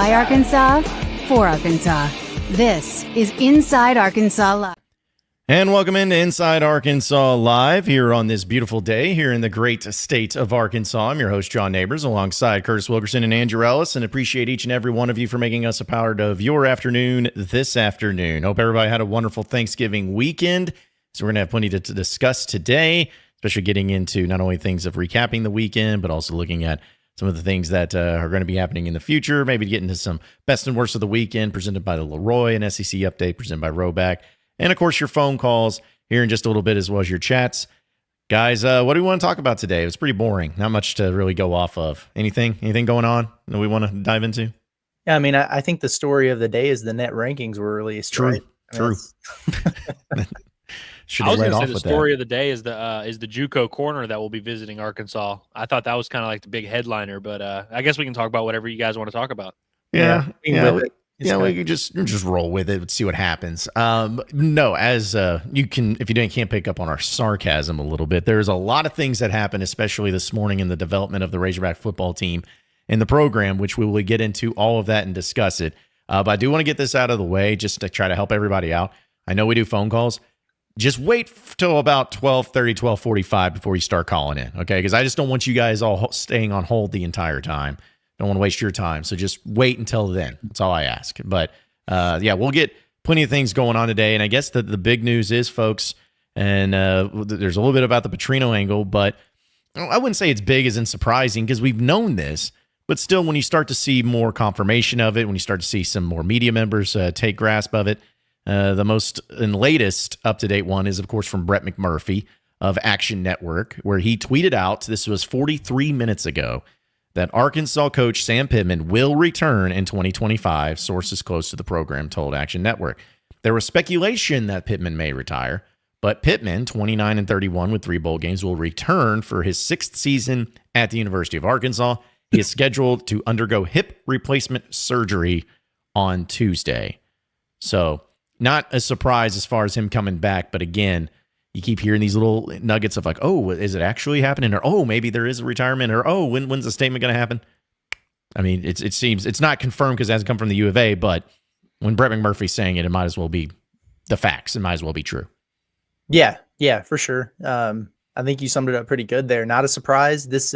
by Arkansas, for Arkansas. This is Inside Arkansas Live. And welcome into Inside Arkansas Live here on this beautiful day here in the great state of Arkansas. I'm your host, John Neighbors, alongside Curtis Wilkerson and Andrew Ellis, and appreciate each and every one of you for making us a part of your afternoon this afternoon. Hope everybody had a wonderful Thanksgiving weekend. So we're going to have plenty to discuss today, especially getting into not only things of recapping the weekend, but also looking at some of the things that are going to be happening in the future, maybe get into some best and worst of the weekend presented by the LEROY, an SEC update presented by Rhoback. And, of course, your phone calls here in just a little bit, as well as your chats. Guys, what do we want to talk about today? It was pretty boring. Not much to really go off of. Anything going on that we want to dive into? Yeah, I mean, I think the story of the day is the net rankings were released. True, right? true. I was going to say the story of the day is the JUCO corner that will be visiting Arkansas. I thought that was kind of like the big headliner, but I guess we can talk about whatever you guys want to talk about. Yeah. We could just roll with it and see what happens. No, as you can, if you can't pick up on our sarcasm a little bit, there's a lot of things that happened, especially this morning in the development of the Razorback football team in the program, which we will get into all of that and discuss it. But I do want to get this out of the way just to try to help everybody out. I know we do phone calls. Just wait till about 12:30, 12:45 before you start calling in, okay? Because I just don't want you guys all staying on hold the entire time. Don't want to waste your time. So just wait until then. That's all I ask. But we'll get plenty of things going on today. And I guess the big news is, folks, and there's a little bit about the Petrino angle, but I wouldn't say it's big as in surprising because we've known this. But still, when you start to see more confirmation of it, when you start to see some more media members take grasp of it, the most and latest up-to-date one is, of course, from Brett McMurphy of Action Network, where he tweeted out, this was 43 minutes ago, that Arkansas coach Sam Pittman will return in 2025, sources close to the program told Action Network. There was speculation that Pittman may retire, but Pittman, 29-31 with 3 bowl games, will return for his 6th season at the University of Arkansas. He is scheduled to undergo hip replacement surgery on Tuesday. So not a surprise as far as him coming back, but again, you keep hearing these little nuggets of like, oh, is it actually happening? Or, oh, maybe there is a retirement. Or, oh, when's the statement going to happen? I mean, it seems it's not confirmed because it hasn't come from the U of A, but when Brett McMurphy's saying it, it might as well be the facts. It might as well be true. Yeah, for sure. I think you summed it up pretty good there. Not a surprise. This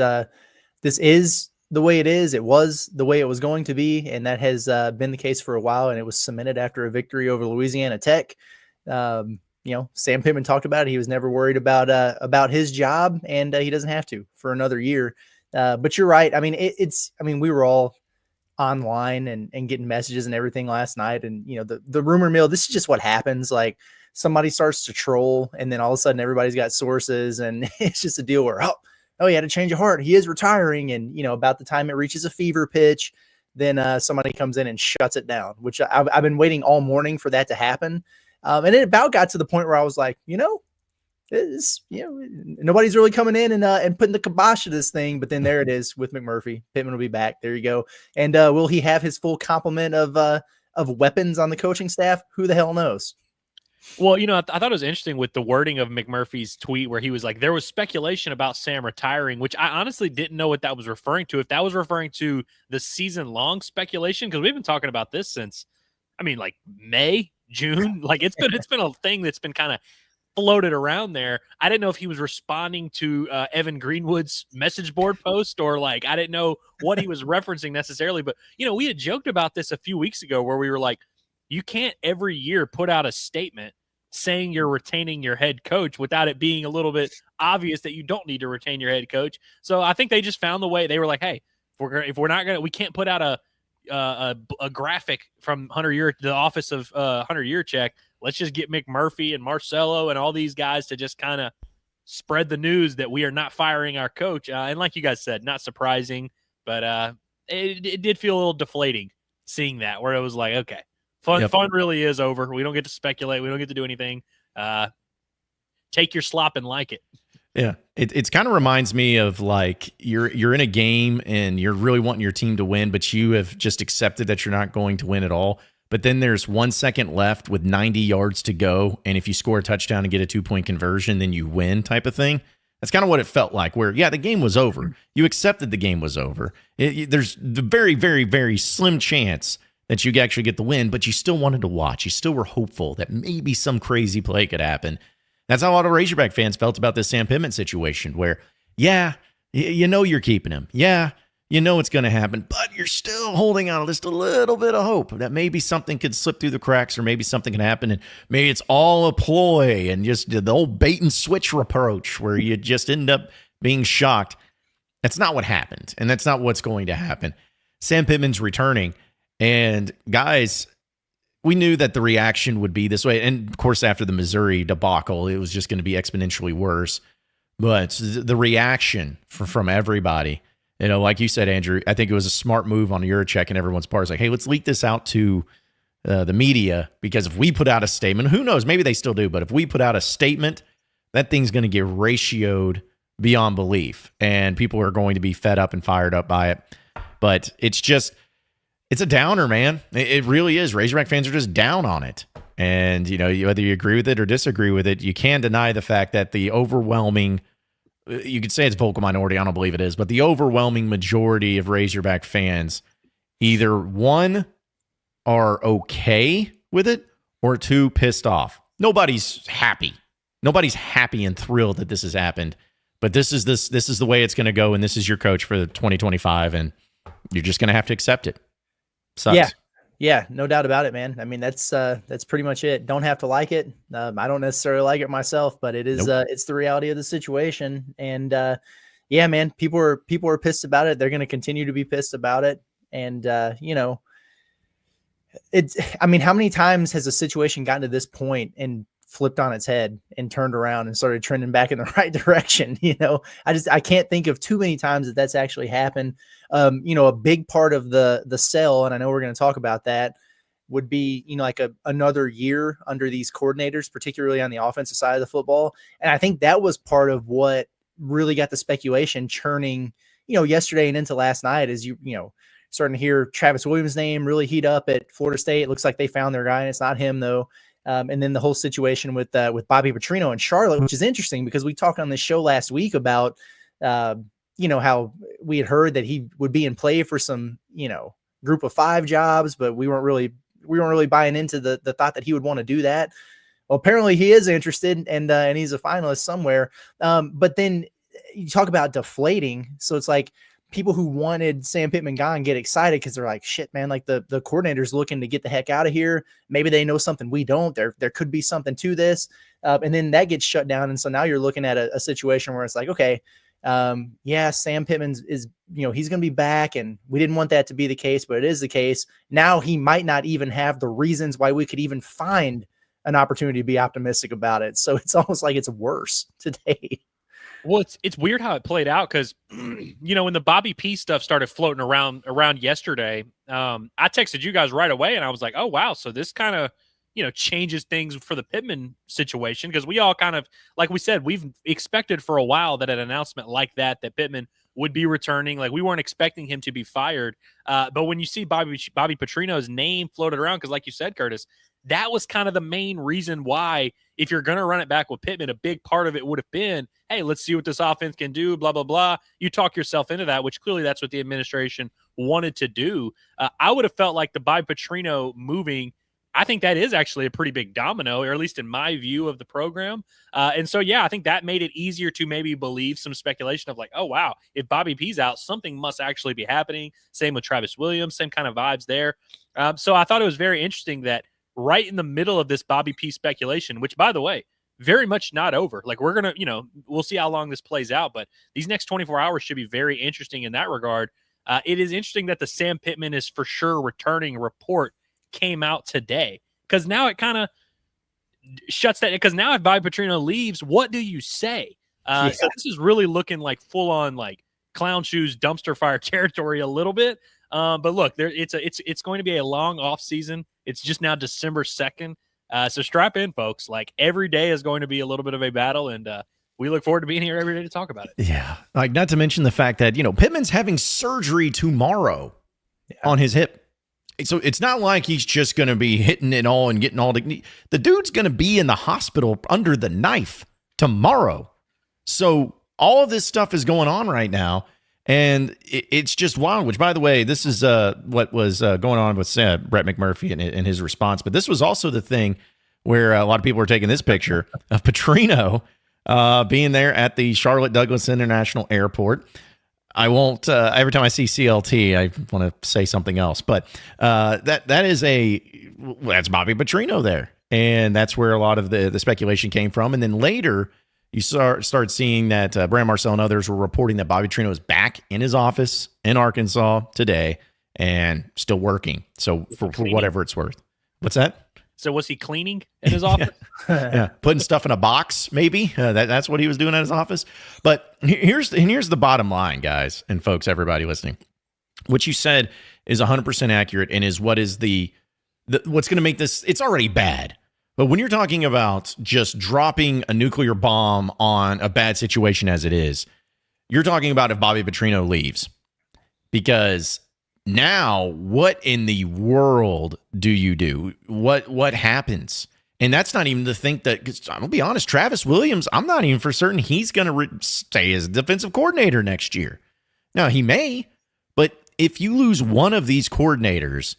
is the way it is. It was the way it was going to be, and that has been the case for a while, and it was cemented after a victory over Louisiana Tech. Sam Pittman talked about it. He was never worried about his job, and he doesn't have to for another year. But you're right. I mean, we were all online and getting messages and everything last night. And, the rumor mill, this is just what happens. Like somebody starts to troll and then all of a sudden everybody's got sources and it's just a deal where, oh, he had a change of heart. He is retiring. And, about the time it reaches a fever pitch, then somebody comes in and shuts it down, which I've been waiting all morning for that to happen. And it about got to the point where I was like, nobody's really coming in and putting the kibosh to this thing. But then there it is with McMurphy. Pittman will be back. There you go. And will he have his full complement of weapons on the coaching staff? Who the hell knows? Well, I thought it was interesting with the wording of McMurphy's tweet where he was like, there was speculation about Sam retiring, which I honestly didn't know what that was referring to. If that was referring to the season-long speculation, because we've been talking about this since, like May, June. Like it's been a thing that's been kind of floated around there. I didn't know if he was responding to Evan Greenwood's message board post or I didn't know what he was referencing necessarily. But, we had joked about this a few weeks ago where we were like, you can't every year put out a statement saying you're retaining your head coach without it being a little bit obvious that you don't need to retain your head coach. So I think they just found the way. They were like, hey, if we're not going to, we can't put out a graphic from the office of Hunter Yurchek. Let's just get McMurphy and Marcelo and all these guys to just kind of spread the news that we are not firing our coach. And like you guys said, not surprising, but it did feel a little deflating seeing that, where it was like, okay, fun really is over. We don't get to speculate. We don't get to do anything. Take your slop and like it. Yeah, it's kind of reminds me of like you're in a game and you're really wanting your team to win, but you have just accepted that you're not going to win at all. But then there's 1 second left with 90 yards to go, and if you score a touchdown and get a 2-point conversion, then you win type of thing. That's kind of what it felt like, where, yeah, the game was over. You accepted the game was over. There's the very, very, very slim chance that you actually get the win, but you still wanted to watch. You still were hopeful that maybe some crazy play could happen. That's how a lot of Razorback fans felt about this Sam Pittman situation, where, yeah, you know you're keeping him. Yeah, you know it's going to happen, but you're still holding on just a little bit of hope that maybe something could slip through the cracks, or maybe something can happen, and maybe it's all a ploy and just the old bait and switch approach where you just end up being shocked. That's not what happened, and that's not what's going to happen. Sam Pittman's returning, and guys, we knew that the reaction would be this way, and of course after the Missouri debacle, it was just going to be exponentially worse. But the reaction from everybody, like you said, Andrew, I think it was a smart move on Yurachek and everyone's part. It's like, hey, let's leak this out to the media, because if we put out a statement, who knows, maybe they still do, but if we put out a statement, that thing's going to get ratioed beyond belief, and people are going to be fed up and fired up by it. But it's a downer, man. It really is. Razorback fans are just down on it. And, whether you agree with it or disagree with it, you can't deny the fact that the overwhelming, you could say it's vocal minority, I don't believe it is, but the overwhelming majority of Razorback fans either, one, are okay with it, or two, pissed off. Nobody's happy. Nobody's happy and thrilled that this has happened. But this is the way it's going to go, and this is your coach for 2025, and you're just going to have to accept it. Sucks. Yeah, no doubt about it, man. I mean, that's pretty much it. Don't have to like it. I don't necessarily like it myself, but it is it's the reality of the situation. And yeah, man, people are pissed about it. They're going to continue to be pissed about it. And I mean, how many times has a situation gotten to this point and flipped on its head and turned around and started trending back in the right direction? I can't think of too many times that's actually happened. A big part of the sell, and I know we're going to talk about that, would be, like another year under these coordinators, particularly on the offensive side of the football. And I think that was part of what really got the speculation churning, yesterday and into last night, as starting to hear Travis Williams' name really heat up at Florida State. It looks like they found their guy, and it's not him though. And then the whole situation with Bobby Petrino in Charlotte, which is interesting because we talked on this show last week about, how we had heard that he would be in play for some, group of 5 jobs, but we weren't really buying into the thought that he would want to do that. Well, apparently he is interested, and he's a finalist somewhere. But then you talk about deflating. So it's like people who wanted Sam Pittman gone get excited because they're like, shit, man, like the coordinator's looking to get the heck out of here. Maybe they know something we don't. There could be something to this. And then that gets shut down. And so now you're looking at a situation where it's like, okay, Sam Pittman is, he's going to be back, and we didn't want that to be the case, but it is the case. Now he might not even have the reasons why we could even find an opportunity to be optimistic about it. So it's almost like it's worse today. Well, it's weird how it played out because, when the Bobby P stuff started floating around yesterday, I texted you guys right away, and I was like, oh, wow. So this kind of, changes things for the Pittman situation, because we all kind of, like we said, we've expected for a while that an announcement like that Pittman would be returning. Like, we weren't expecting him to be fired. But when you see Bobby Petrino's name floated around, because like you said, Curtis, that was kind of the main reason why, if you're going to run it back with Pittman, a big part of it would have been, hey, let's see what this offense can do, blah, blah, blah. You talk yourself into that, which clearly that's what the administration wanted to do. I would have felt like the Bobby Petrino moving, I think that is actually a pretty big domino, or at least in my view of the program. And so, yeah, I think that made it easier to maybe believe some speculation of like, oh, wow, if Bobby P's out, something must actually be happening. Same with Travis Williams, same kind of vibes there. So I thought it was very interesting that right in the middle of this Bobby P speculation, which, by the way, very much not over. Like, we're going to, we'll see how long this plays out, but these next 24 hours should be very interesting in that regard. It is interesting that the Sam Pittman is for sure returning report came out today, because now it kind of shuts that, because now if Bobby Petrino leaves, what do you say? So this is really looking like full on like clown shoes dumpster fire territory a little bit. But look, it's going to be a long off season. It's just now December 2nd. So strap in, folks. Like, every day is going to be a little bit of a battle, and we look forward to being here every day to talk about it. Yeah. Like, not to mention the fact that, Pittman's having surgery tomorrow on his hip. So it's not like he's just going to be hitting it all and getting all the dude's going to be in the hospital under the knife tomorrow. So All of this stuff is going on right now, and it's just wild. Which, by the way, this is what was going on with Brett McMurphy and his response. But this was also the thing where a lot of people were taking this picture of Petrino being there at the Charlotte Douglas International Airport. I won't. Every time I see CLT, I want to say something else. But that's Bobby Petrino there, and that's where a lot of the speculation came from. And then later, you start seeing that Brand Marcel and others were reporting that Bobby Petrino is back in his office in Arkansas today and still working. So for whatever it's worth. What's that? So was he cleaning in his office? Yeah, putting stuff in a box, maybe. That's what he was doing at his office. But here's the bottom line, guys and folks, everybody listening. What you said is 100% accurate and is what is what's going to make this. It's already bad. But when you're talking about just dropping a nuclear bomb on a bad situation as it is, you're talking about if Bobby Petrino leaves. Because now, what in the world do you do? What happens? And that's not even to think that, because I'm going to be honest, Travis Williams, I'm not even for certain he's going to stay as defensive coordinator next year. Now, he may, but if you lose one of these coordinators,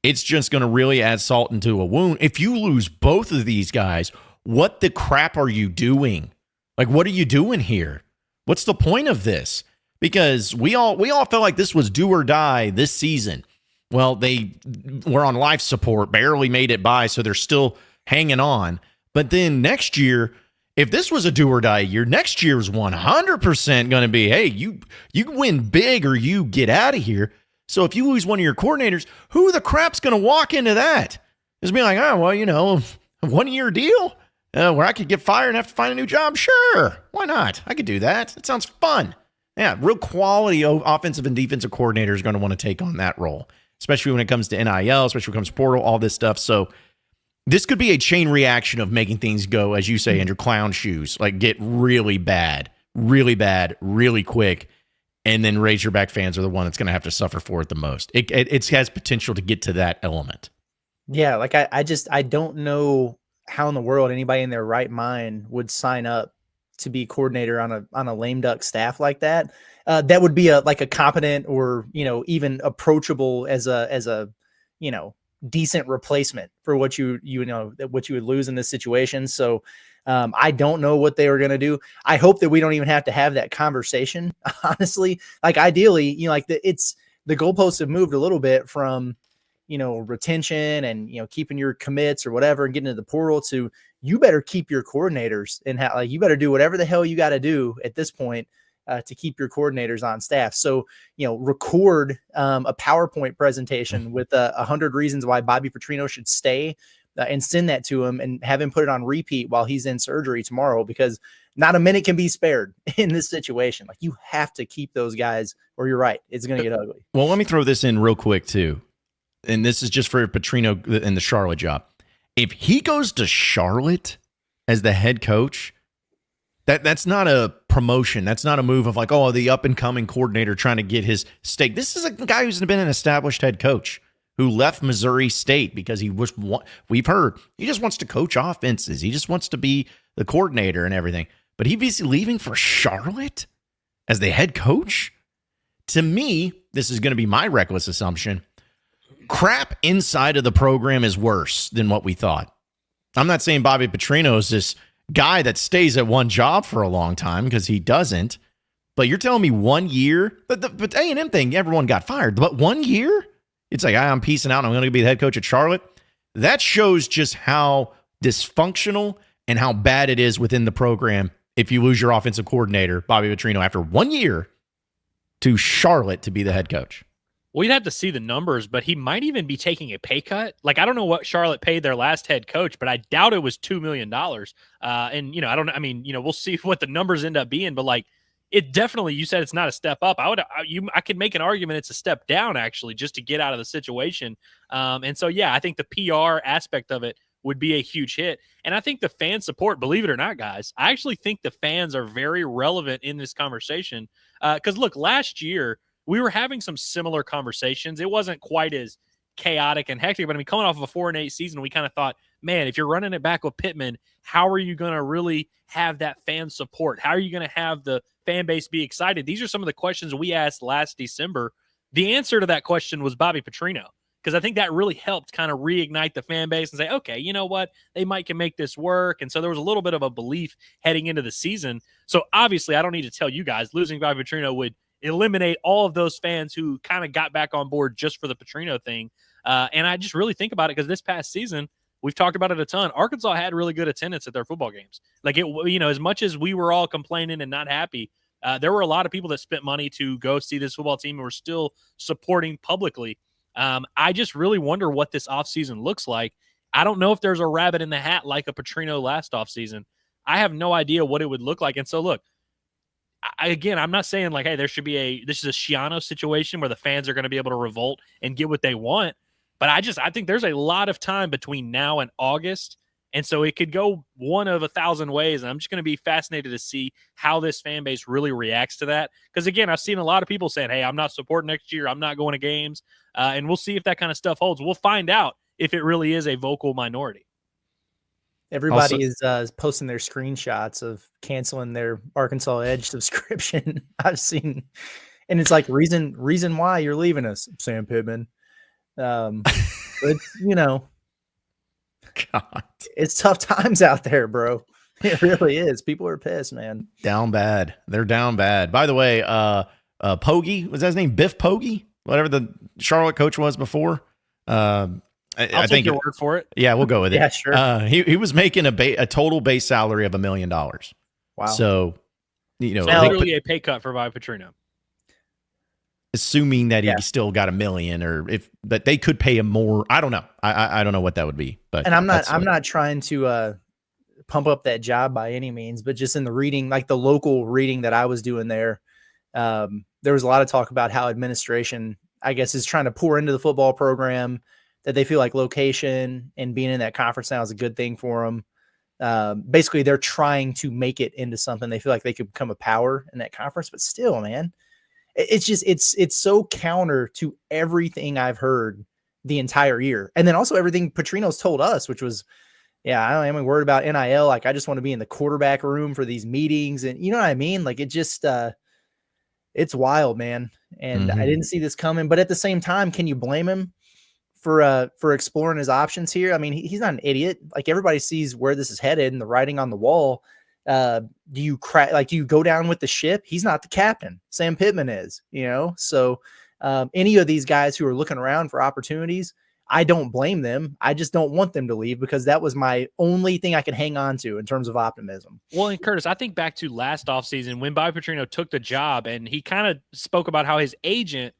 it's just going to really add salt into a wound. If you lose both of these guys, what the crap are you doing? Like, what are you doing here? What's the point of this? Because we all felt like this was do or die this season. Well, they were on life support, barely made it by, so they're still hanging on. But then next year, if this was a do or die year, next year is 100% going to be, hey, you win big or you get out of here. So if you lose one of your coordinators, who the crap's going to walk into that? Just be like, oh, well, a 1-year deal where I could get fired and have to find a new job? Sure. Why not? I could do that. It sounds fun. Yeah, real quality offensive and defensive coordinators are going to want to take on that role, especially when it comes to NIL, especially when it comes to portal, all this stuff. So this could be a chain reaction of making things go, as you say, in your clown shoes, like get really bad, really quick. And then Razorback fans are the one that's going to have to suffer for it the most. It has potential to get to that element. Yeah, like I don't know how in the world anybody in their right mind would sign up to be coordinator on a lame duck staff like that. That would be a competent or even approachable as a decent replacement for what you would lose in this situation. So I don't know what they were going to do. I hope that we don't even have to have that conversation. Honestly, like ideally, the goalposts have moved a little bit from retention and keeping your commits or whatever and getting into the portal to you better keep your coordinators and you better do whatever the hell you got to do at this point to keep your coordinators on staff. So, record a PowerPoint presentation with 100 reasons why Bobby Petrino should stay and send that to him and have him put it on repeat while he's in surgery tomorrow, because not a minute can be spared in this situation. Like, you have to keep those guys or you're right. It's going to get ugly. Well, let me throw this in real quick too. And this is just for Petrino and the Charlotte job. If he goes to Charlotte as the head coach, that's not a promotion. That's not a move of like, oh, the up-and-coming coordinator trying to get his stake. This is a guy who's been an established head coach who left Missouri State because we've heard, he just wants to coach offenses. He just wants to be the coordinator and everything. But he's leaving for Charlotte as the head coach? To me, this is going to be my reckless assumption. Crap inside of the program is worse than what we thought. I'm not saying Bobby Petrino is this guy that stays at one job for a long time, because he doesn't. But you're telling me 1 year? But the A&M thing, everyone got fired. But 1 year? It's like, I'm peacing out. I'm going to be the head coach at Charlotte. That shows just how dysfunctional and how bad it is within the program if you lose your offensive coordinator, Bobby Petrino, after 1 year to Charlotte to be the head coach. Well, you'd have to see the numbers, but he might even be taking a pay cut. Like, I don't know what Charlotte paid their last head coach, but I doubt it was $2 million. And, I don't know. I mean, we'll see what the numbers end up being, but like, it definitely, you said it's not a step up. I could make an argument it's a step down, actually, just to get out of the situation. And so, yeah, I think the PR aspect of it would be a huge hit. And I think the fan support, believe it or not, guys, I actually think the fans are very relevant in this conversation. Because look, last year, we were having some similar conversations. It wasn't quite as chaotic and hectic, but I mean, coming off of a 4-8 season, we kind of thought man, if you're running it back with Pittman, how are you going to really have that fan support? How are you going to have the fan base be excited? These are some of the questions we asked last December. The answer to that question was Bobby Petrino, because I think that really helped kind of reignite the fan base and say, okay, you know what? They might can make this work. And so there was a little bit of a belief heading into the season. So obviously, I don't need to tell you guys, losing Bobby Petrino would eliminate all of those fans who kind of got back on board just for the Petrino thing. And I just really think about it because this past season, we've talked about it a ton. Arkansas had really good attendance at their football games. Like, it, you know, as much as we were all complaining and not happy, there were a lot of people that spent money to go see this football team and were still supporting publicly. I just really wonder what this offseason looks like. I don't know if there's a rabbit in the hat like a Petrino last offseason. I have no idea what it would look like. And so, look, again, I'm not saying like, hey, this is a Schiano situation where the fans are going to be able to revolt and get what they want. But I think there's a lot of time between now and August. And so it could go one of 1,000 ways. And I'm just going to be fascinated to see how this fan base really reacts to that. Because, again, I've seen a lot of people saying, hey, I'm not supporting next year. I'm not going to games. And we'll see if that kind of stuff holds. We'll find out if it really is a vocal minority. Everybody is posting their screenshots of canceling their Arkansas Edge subscription. I've seen, and it's like reason why you're leaving us, Sam Pittman. But you know, God, it's tough times out there, bro. It really is. People are pissed, man. Down bad. They're down bad. By the way, Poggi, was that his name? Biff Poggi, whatever the Charlotte coach was before. I think your word for it. Yeah, we'll go with it. Yeah, sure. He was making a total base salary of $1 million. Wow. So, you know, literally a pay cut for Bobby Petrino. Assuming that he still got $1 million, but they could pay him more. I don't know. I don't know what that would be. But and I'm not trying to pump up that job by any means, but just in the reading, like the local reading that I was doing there, there was a lot of talk about how administration, I guess, is trying to pour into the football program, that they feel like location and being in that conference now is a good thing for them. Basically, they're trying to make it into something. They feel like they could become a power in that conference, but still, man, it's just, it's so counter to everything I've heard the entire year. And then also everything Petrino's told us, which was, yeah, I don't am worried about NIL. Like, I just want to be in the quarterback room for these meetings. And you know what I mean? Like, it just, it's wild, man. And I didn't see this coming, but at the same time, can you blame him for exploring his options here? I mean, he's not an idiot. Like, everybody sees where this is headed and the writing on the wall. Do you go down with the ship? He's not the captain. Sam Pittman is, you know? So any of these guys who are looking around for opportunities, I don't blame them. I just don't want them to leave, because that was my only thing I could hang on to in terms of optimism. Well, and Curtis, I think back to last offseason when Bobby Petrino took the job, and he kind of spoke about how his agent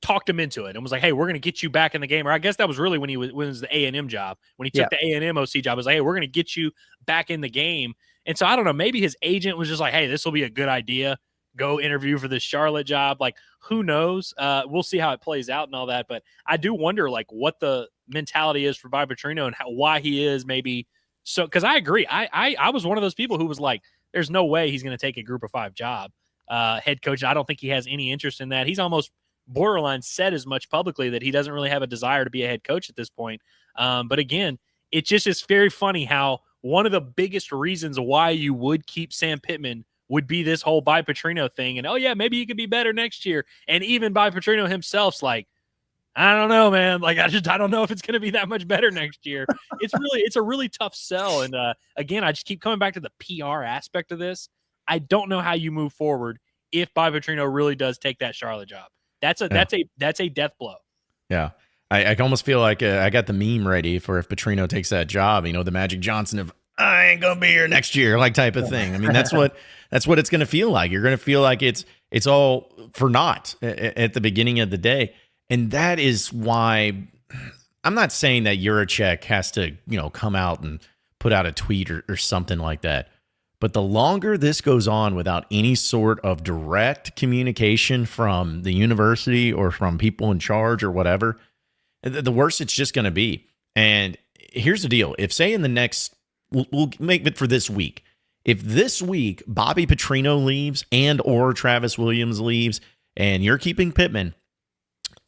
talked him into it and was like, hey, we're going to get you back in the game. Or I guess that was really when it was the A&M job. When he took the A&M OC job, it was like, hey, we're going to get you back in the game. And so I don't know, maybe his agent was just like, hey, this will be a good idea. Go interview for this Charlotte job. Like, who knows? We'll see how it plays out and all that. But I do wonder, like, what the mentality is for Bobby Petrino and why he is maybe so. Because I agree. I was one of those people who was like, there's no way he's going to take a Group of 5 job, head coach. I don't think he has any interest in that. He's almost borderline said as much publicly that he doesn't really have a desire to be a head coach at this point. But again, it just is very funny how one of the biggest reasons why you would keep Sam Pittman would be this whole Bobby Petrino thing. And, oh, yeah, maybe he could be better next year. And even Bobby Petrino himself's like, I don't know, man. Like, I don't know if it's going to be that much better next year. It's a really tough sell. And again, I just keep coming back to the PR aspect of this. I don't know how you move forward if Bobby Petrino really does take that Charlotte job. That's a death blow. Yeah. I almost feel like I got the meme ready for if Petrino takes that job, you know, the Magic Johnson of I ain't going to be here next year, like type of thing. I mean, that's what it's going to feel like. You're going to feel like it's all for naught at the beginning of the day. And that is why I'm not saying that Jurecek has to, you know, come out and put out a tweet or something like that. But the longer this goes on without any sort of direct communication from the university or from people in charge or whatever, the worse it's just going to be. And here's the deal. If, say, in the next, we'll make it for this week. If this week Bobby Petrino leaves and or Travis Williams leaves and you're keeping Pittman,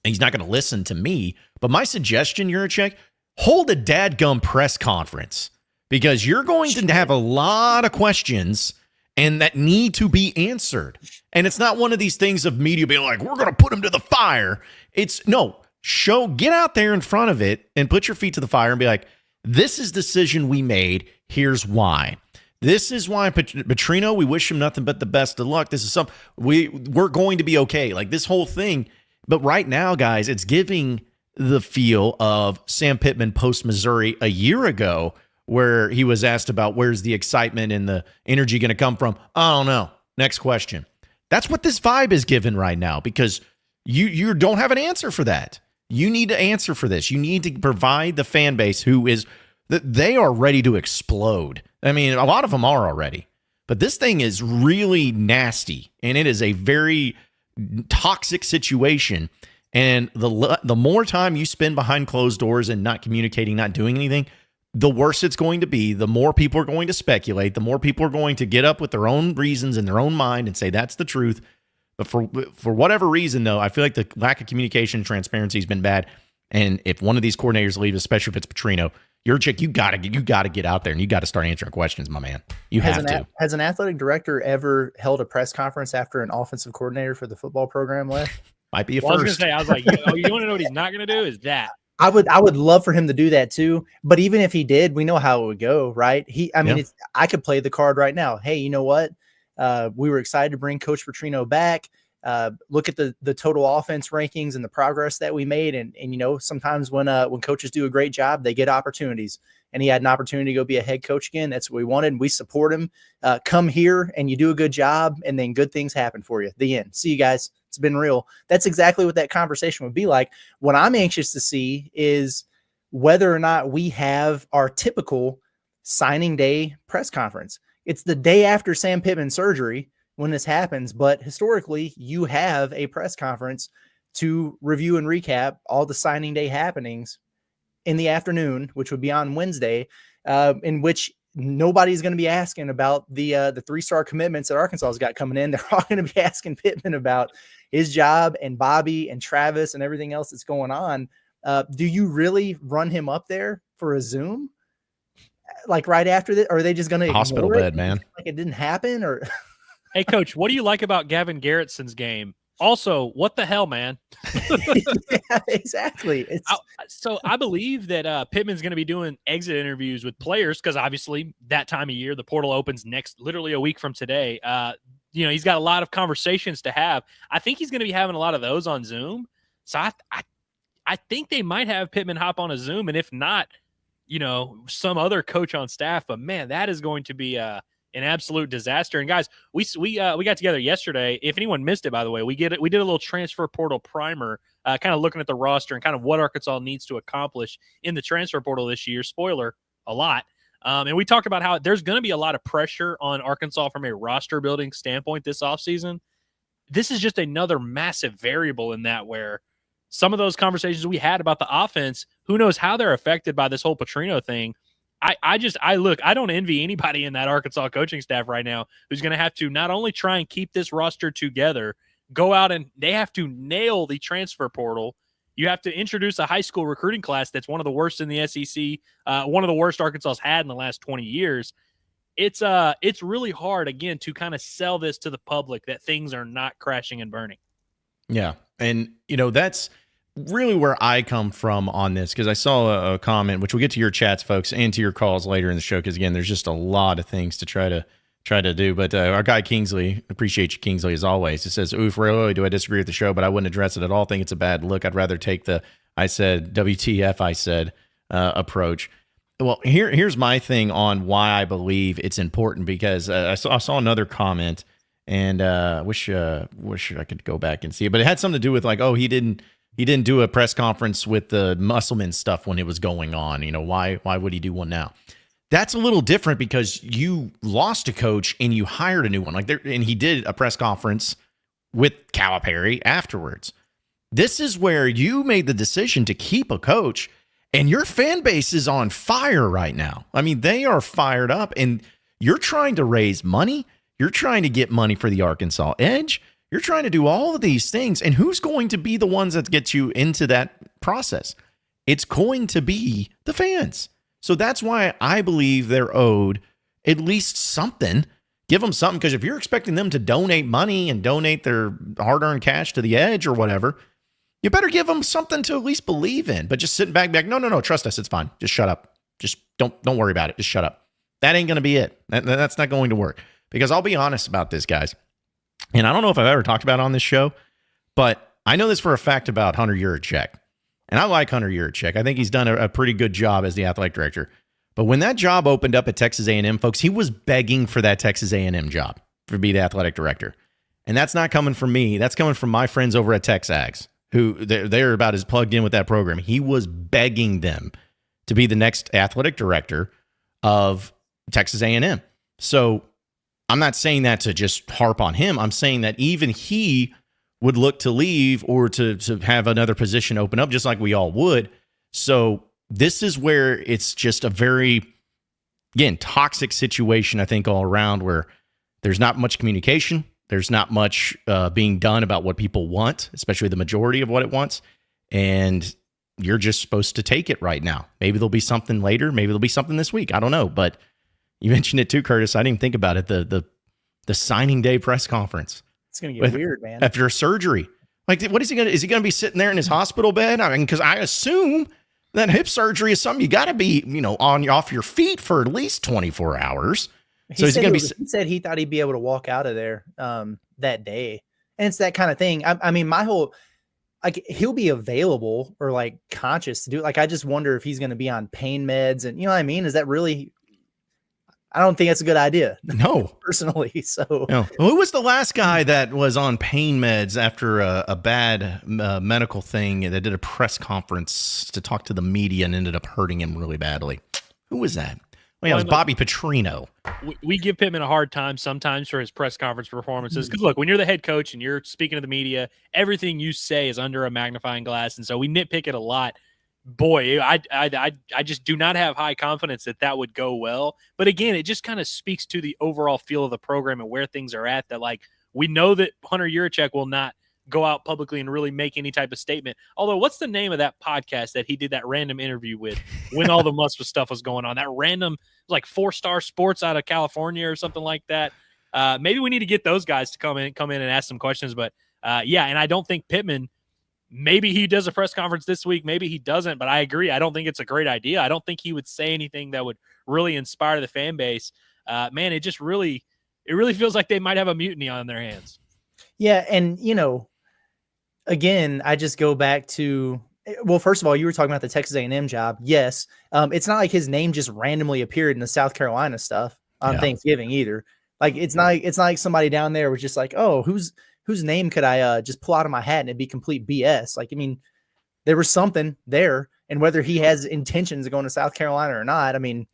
he's not going to listen to me. But my suggestion, Jurecek, hold a dadgum press conference, because you're going to have a lot of questions and that need to be answered. And it's not one of these things of media being like, we're going to put him to the fire. It's no, get out there in front of it and put your feet to the fire and be like, this is the decision we made. Here's why. This is why Petrino, we wish him nothing but the best of luck. This is we're going to be okay. Like this whole thing. But right now, guys, it's giving the feel of Sam Pittman post Missouri a year ago, where he was asked about where's the excitement and the energy going to come from. I don't know. Next question. That's what this vibe is given right now, because you don't have an answer for that. You need to answer for this. You need to provide the fan base they are ready to explode. I mean, a lot of them are already, but this thing is really nasty, and it is a very toxic situation. And the more time you spend behind closed doors and not communicating, not doing anything, the worse it's going to be. The more people are going to speculate, the more people are going to get up with their own reasons in their own mind and say that's the truth. But for whatever reason, though, I feel like the lack of communication and transparency has been bad. And if one of these coordinators leaves, especially if it's Petrino, you gotta get out there and you got to start answering questions, my man. You have to. Has an athletic director ever held a press conference after an offensive coordinator for the football program left? Might be a I was first. going to say, I was like, you want to know what he's not going to do is that. I would love for him to do that too. But even if he did, we know how it would go, right? I could play the card right now. Hey, you know what? We were excited to bring Coach Petrino back. Look at the total offense rankings and the progress that we made. And sometimes when coaches do a great job, they get opportunities. And he had an opportunity to go be a head coach again. That's what we wanted. We support him. Come here and you do a good job, and then good things happen for you. The end. See you guys. It's been real. That's exactly what that conversation would be like. What I'm anxious to see is whether or not we have our typical signing day press conference. It's the day after Sam Pittman's surgery when this happens, but historically you have a press conference to review and recap all the signing day happenings in the afternoon, which would be on Wednesday, in which nobody's going to be asking about the 3-star commitments that Arkansas has got coming in. They're all going to be asking Pittman about his job and Bobby and Travis and everything else that's going on. Do you really run him up there for a Zoom? Like right after that? Or are they just going to hospital bed, man? Like it didn't happen? Or hey, Coach, what do you like about Gavin Garrettson's game? Also, what the hell, man? Yeah, exactly. So I believe that Pittman's going to be doing exit interviews with players, because obviously that time of year, the portal opens literally a week from today. He's got a lot of conversations to have. I think he's going to be having a lot of those on Zoom. So I think they might have Pittman hop on a Zoom, and if not, some other coach on staff. But man, that is going to be an absolute disaster. And guys, we got together yesterday. If anyone missed it, by the way, we did a little transfer portal primer, kind of looking at the roster and kind of what Arkansas needs to accomplish in the transfer portal this year. Spoiler, a lot. And we talked about how there's going to be a lot of pressure on Arkansas from a roster building standpoint this offseason. This is just another massive variable in that, where some of those conversations we had about the offense, who knows how they're affected by this whole Petrino thing. I don't envy anybody in that Arkansas coaching staff right now who's going to have to not only try and keep this roster together, go out and they have to nail the transfer portal. You have to introduce a high school recruiting class that's one of the worst in the SEC, one of the worst Arkansas's had in the last 20 years. It's really hard, again, to kind of sell this to the public that things are not crashing and burning. Yeah, and that's really where I come from on this, because I saw a comment, which we'll get to your chats, folks, and to your calls later in the show, because again, there's just a lot of things to try to do. But our guy Kingsley, appreciate you, Kingsley, as always. It says, oof, really, do I disagree with the show, but I wouldn't address it at all. Think it's a bad look. I'd rather take the I said WTF I said approach. Well, here's my thing on why I believe it's important, because I saw another comment, and wish I could go back and see it, but it had something to do with like, oh, he didn't do a press conference with the Musselman stuff when it was going on. Why would he do one now? That's a little different, because you lost a coach and you hired a new one. And he did a press conference with Calipari afterwards. This is where you made the decision to keep a coach, and your fan base is on fire right now. I mean, they are fired up, and you're trying to raise money. You're trying to get money for the Arkansas Edge. You're trying to do all of these things, and who's going to be the ones that get you into that process? it's going to be the fans. So that's why I believe they're owed at least something. Give them something, because if you're expecting them to donate money and donate their hard-earned cash to the Edge or whatever, you better give them something to at least believe in. But just sitting back, no, trust us, it's fine. Just shut up. Just don't worry about it. Just shut up. That ain't going to be it. That's not going to work. Because I'll be honest about this, guys. And I don't know if I've ever talked about it on this show, but I know this for a fact about Hunter Yurachek. And I like Hunter Yurachek. I think he's done a pretty good job as the athletic director. But when that job opened up at Texas A&M, folks, he was begging for that Texas A&M job to be the athletic director. And that's not coming from me. That's coming from my friends over at TexAgs, who they're about as plugged in with that program. He was begging them to be the next athletic director of Texas A&M. So I'm not saying that to just harp on him. I'm saying that even he would look to leave or to have another position open up, just like we all would. So this is where it's just a very, again, toxic situation, I think, all around, where there's not much communication. There's not much being done about what people want, especially the majority of what it wants. And you're just supposed to take it right now. Maybe there'll be something later. Maybe there'll be something this week. I don't know. But you mentioned it too, Curtis. I didn't even think about it. The signing day press conference. It's going to get weird, man. After surgery. Like, what is he going to, is he going to be sitting there in his hospital bed? I mean, because I assume that hip surgery is something you got to be, off your feet for at least 24 hours. So is he going to be? He said he thought he'd be able to walk out of there that day, and it's that kind of thing. I mean, my whole, like, he'll be available or like conscious to do it. Like, I just wonder if he's going to be on pain meds, and you know what I mean? Is that really? I don't think that's a good idea. No, personally. So, no. Who was the last guy that was on pain meds after a bad medical thing that did a press conference to talk to the media and ended up hurting him really badly? Who was that? Well, yeah, it was Bobby Petrino. We give Pittman a hard time sometimes for his press conference performances. Because look, when you're the head coach and you're speaking to the media, everything you say is under a magnifying glass. And so we nitpick it a lot. Boy, I just do not have high confidence that would go well. But again, it just kind of speaks to the overall feel of the program and where things are at, that like we know that Hunter Yurachek will not go out publicly and really make any type of statement. Although, what's the name of that podcast that he did that random interview with when all the Musk stuff was going on? That random, like 4-Star Sports out of California or something like that. Maybe we need to get those guys to come in and ask some questions. But yeah, and I don't think Pittman, maybe he does a press conference this week, maybe he doesn't, but I agree. I don't think it's a great idea. I don't think he would say anything that would really inspire the fan base. Man, it really feels like they might have a mutiny on their hands. Yeah, and again, I just go back to, well, first of all, you were talking about the Texas A&M job. Yes. It's not like his name just randomly appeared in the South Carolina stuff on Thanksgiving either. Like, it's not like somebody down there was just like, oh, whose name could I just pull out of my hat and it'd be complete BS. Like, I mean, there was something there, and whether he has intentions of going to South Carolina or not, I mean,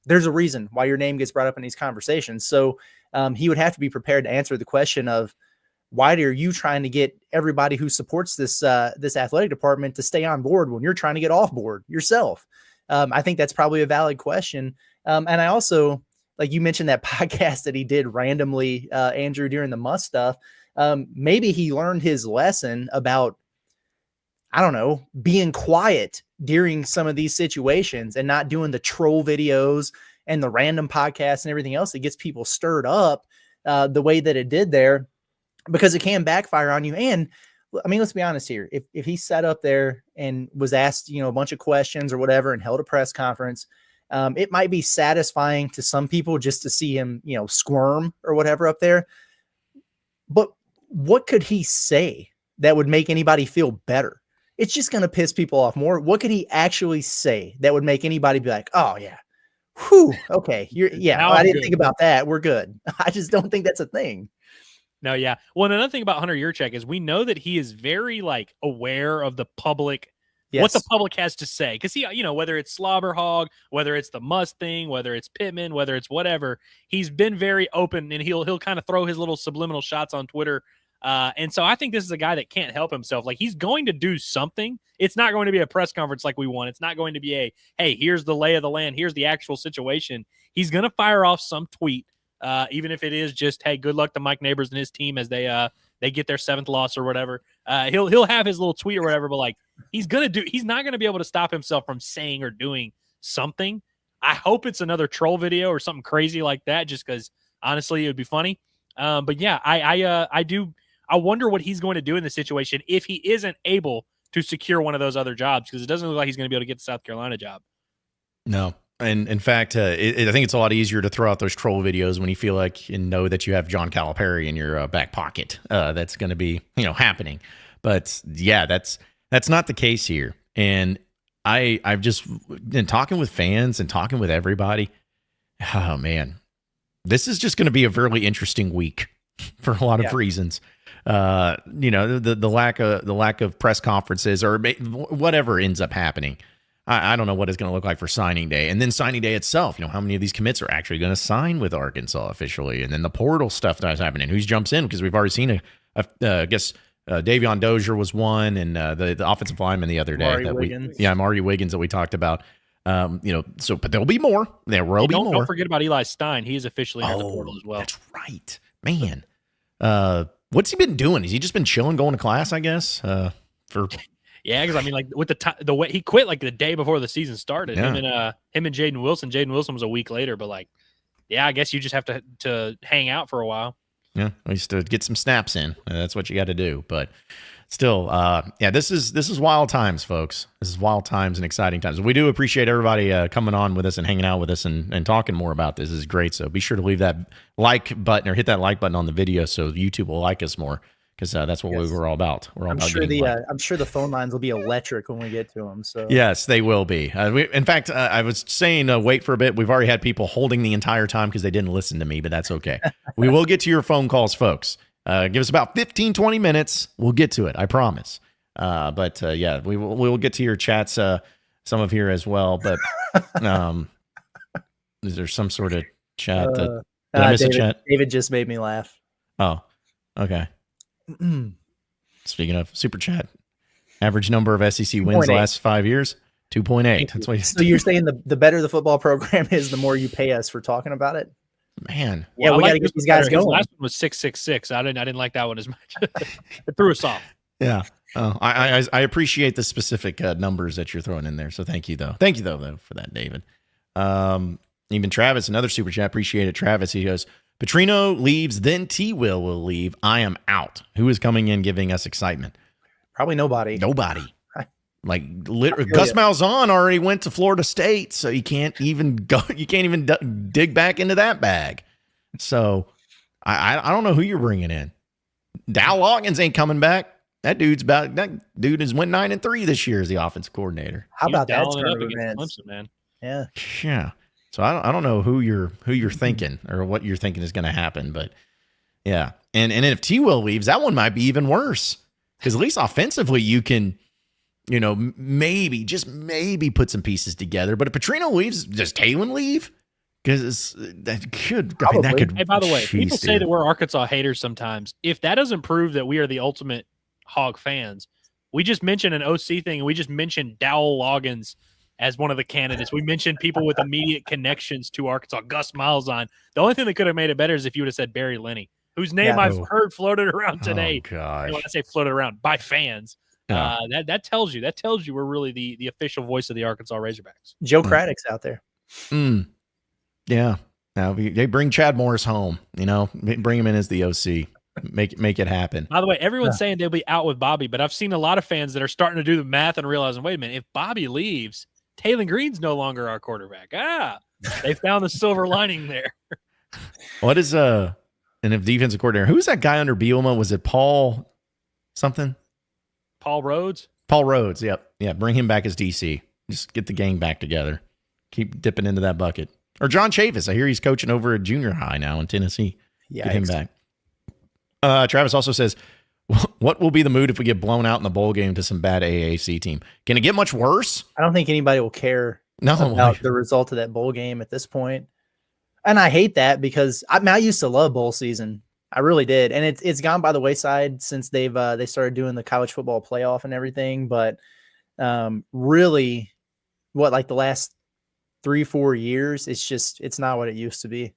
there's a reason why your name gets brought up in these conversations. So he would have to be prepared to answer the question of, why are you trying to get everybody who supports this athletic department to stay on board when you're trying to get off board yourself? I think that's probably a valid question. And I also, like you mentioned that podcast that he did randomly, Andrew, during the Musk stuff. Maybe he learned his lesson about, I don't know, being quiet during some of these situations and not doing the troll videos and the random podcasts and everything else that gets people stirred up the way that it did there. Because it can backfire on you. And I mean, let's be honest here. If he sat up there and was asked, a bunch of questions or whatever and held a press conference, it might be satisfying to some people just to see him, squirm or whatever up there. But what could he say that would make anybody feel better? It's just going to piss people off more. What could he actually say that would make anybody be like, oh yeah, whew, okay. I didn't think about that. We're good. I just don't think that's a thing. No, yeah. Well, another thing about Hunter Yurachek is we know that he is very aware of the public, what the public has to say. Because he, whether it's Slobberhog, whether it's the Musk thing, whether it's Pittman, whether it's whatever, he's been very open, and he'll kind of throw his little subliminal shots on Twitter. And so I think this is a guy that can't help himself. Like, he's going to do something. It's not going to be a press conference like we want. It's not going to be hey, here's the lay of the land. Here's the actual situation. He's going to fire off some tweet. Even if it is just, hey, good luck to Mike Neighbors and his team as they get their 7th loss or whatever. He'll have his little tweet or whatever, but like he's not gonna be able to stop himself from saying or doing something. I hope it's another troll video or something crazy like that, just because honestly it would be funny. But yeah, I wonder what he's going to do in this situation if he isn't able to secure one of those other jobs, because it doesn't look like he's going to be able to get the South Carolina job. No. And in fact, I think it's a lot easier to throw out those troll videos when you feel like and know that you have John Calipari in your back pocket. That's going to be, happening. But yeah, that's not the case here. And I've just been talking with fans and talking with everybody. Oh man, this is just going to be a very interesting week for a lot of reasons. The lack of press conferences or whatever ends up happening. I don't know what it's going to look like for signing day. And then signing day itself, how many of these commits are actually going to sign with Arkansas officially? And then the portal stuff that's happening, who jumps in, because we've already seen Davion Dozier was one, and the offensive lineman the other day. Amari Wiggins that we talked about. But there'll be more. There will be more. Don't forget about Eli Stein. He's officially in the portal as well. That's right, man. What's he been doing? Has he just been chilling, going to class? I guess Yeah, because I mean, like with the way he quit like the day before the season started. Yeah. Him and Jaden Wilson. Jaden Wilson was a week later, but like, yeah, I guess you just have to hang out for a while. Yeah, at least to get some snaps in. That's what you got to do. But still, this is wild times, folks. This is wild times and exciting times. We do appreciate everybody coming on with us and hanging out with us and talking more about this. This is great. So be sure to leave that like button or hit that like button on the video so YouTube will like us more. Because that's what we were all about. I'm sure the phone lines will be electric when we get to them. So yes, they will be. In fact, I was saying wait for a bit. We've already had people holding the entire time because they didn't listen to me, but that's okay. We will get to your phone calls, folks. Give us about 15, 20 minutes. We'll get to it. I promise. We will get to your chats. Some of here as well. But is there some sort of chat that did I miss a chat? David just made me laugh. Oh, okay. Speaking of super chat, average number of SEC wins the last 5 years, 2.8. That's what. So you're saying the better the football program is, the more you pay us for talking about it? Man, yeah, we got to get these guys going. Last one was 666. I didn't like that one as much. It threw us off. Yeah. I appreciate the specific numbers that you're throwing in there. So thank you though for that, David. Even Travis, another super chat. Appreciate it, Travis. He goes, Petrino leaves, then T-Will leave. I am out. Who is coming in giving us excitement? Probably nobody. Like Gus Malzahn already went to Florida State, so you can't even go. You can't even dig back into that bag. So I don't know who you're bringing in. Dow Loggins ain't coming back. That dude has went 9-3 this year as the offensive coordinator. How about that? Clemson, man. Yeah. So I don't know who you're thinking or what you're thinking is going to happen, but yeah. And if T-Will leaves, that one might be even worse, because at least offensively you can, maybe put some pieces together. But if Petrino leaves, does Taylor leave? Because that could. I mean, that could. Hey, by the way, people say that we're Arkansas haters sometimes. If that doesn't prove that we are the ultimate Hog fans, we just mentioned an OC thing, and we just mentioned Dowell Loggins as one of the candidates. We mentioned people with immediate connections to Arkansas, Gus Malzahn. The only thing that could have made it better is if you would have said Barry Lenny, whose name I've heard floated around today. Oh, gosh. When I say floated around, by fans. Yeah. That tells you we're really the official voice of the Arkansas Razorbacks. Joe Craddock's out there. Yeah. Now they bring Chad Morris home, bring him in as the OC. Make it happen. By the way, everyone's saying they'll be out with Bobby, but I've seen a lot of fans that are starting to do the math and realizing, wait a minute, if Bobby leaves, Taylor Green's no longer our quarterback. They found the silver lining there. What is and if defensive coordinator, who's that guy under Bielema? Was it Paul something? Paul Rhodes? Paul Rhodes, yep. Yeah, bring him back as DC. Just get the gang back together. Keep dipping into that bucket. Or John Chavis. I hear he's coaching over at junior high now in Tennessee. Get him back. Travis also says, what will be the mood if we get blown out in the bowl game to some bad AAC team? Can it get much worse? I don't think anybody will care about the result of that bowl game at this point. And I hate that, because I used to love bowl season. I really did. And it's gone by the wayside since they started doing the college football playoff and everything. But really, the last 3-4 years, it's not what it used to be.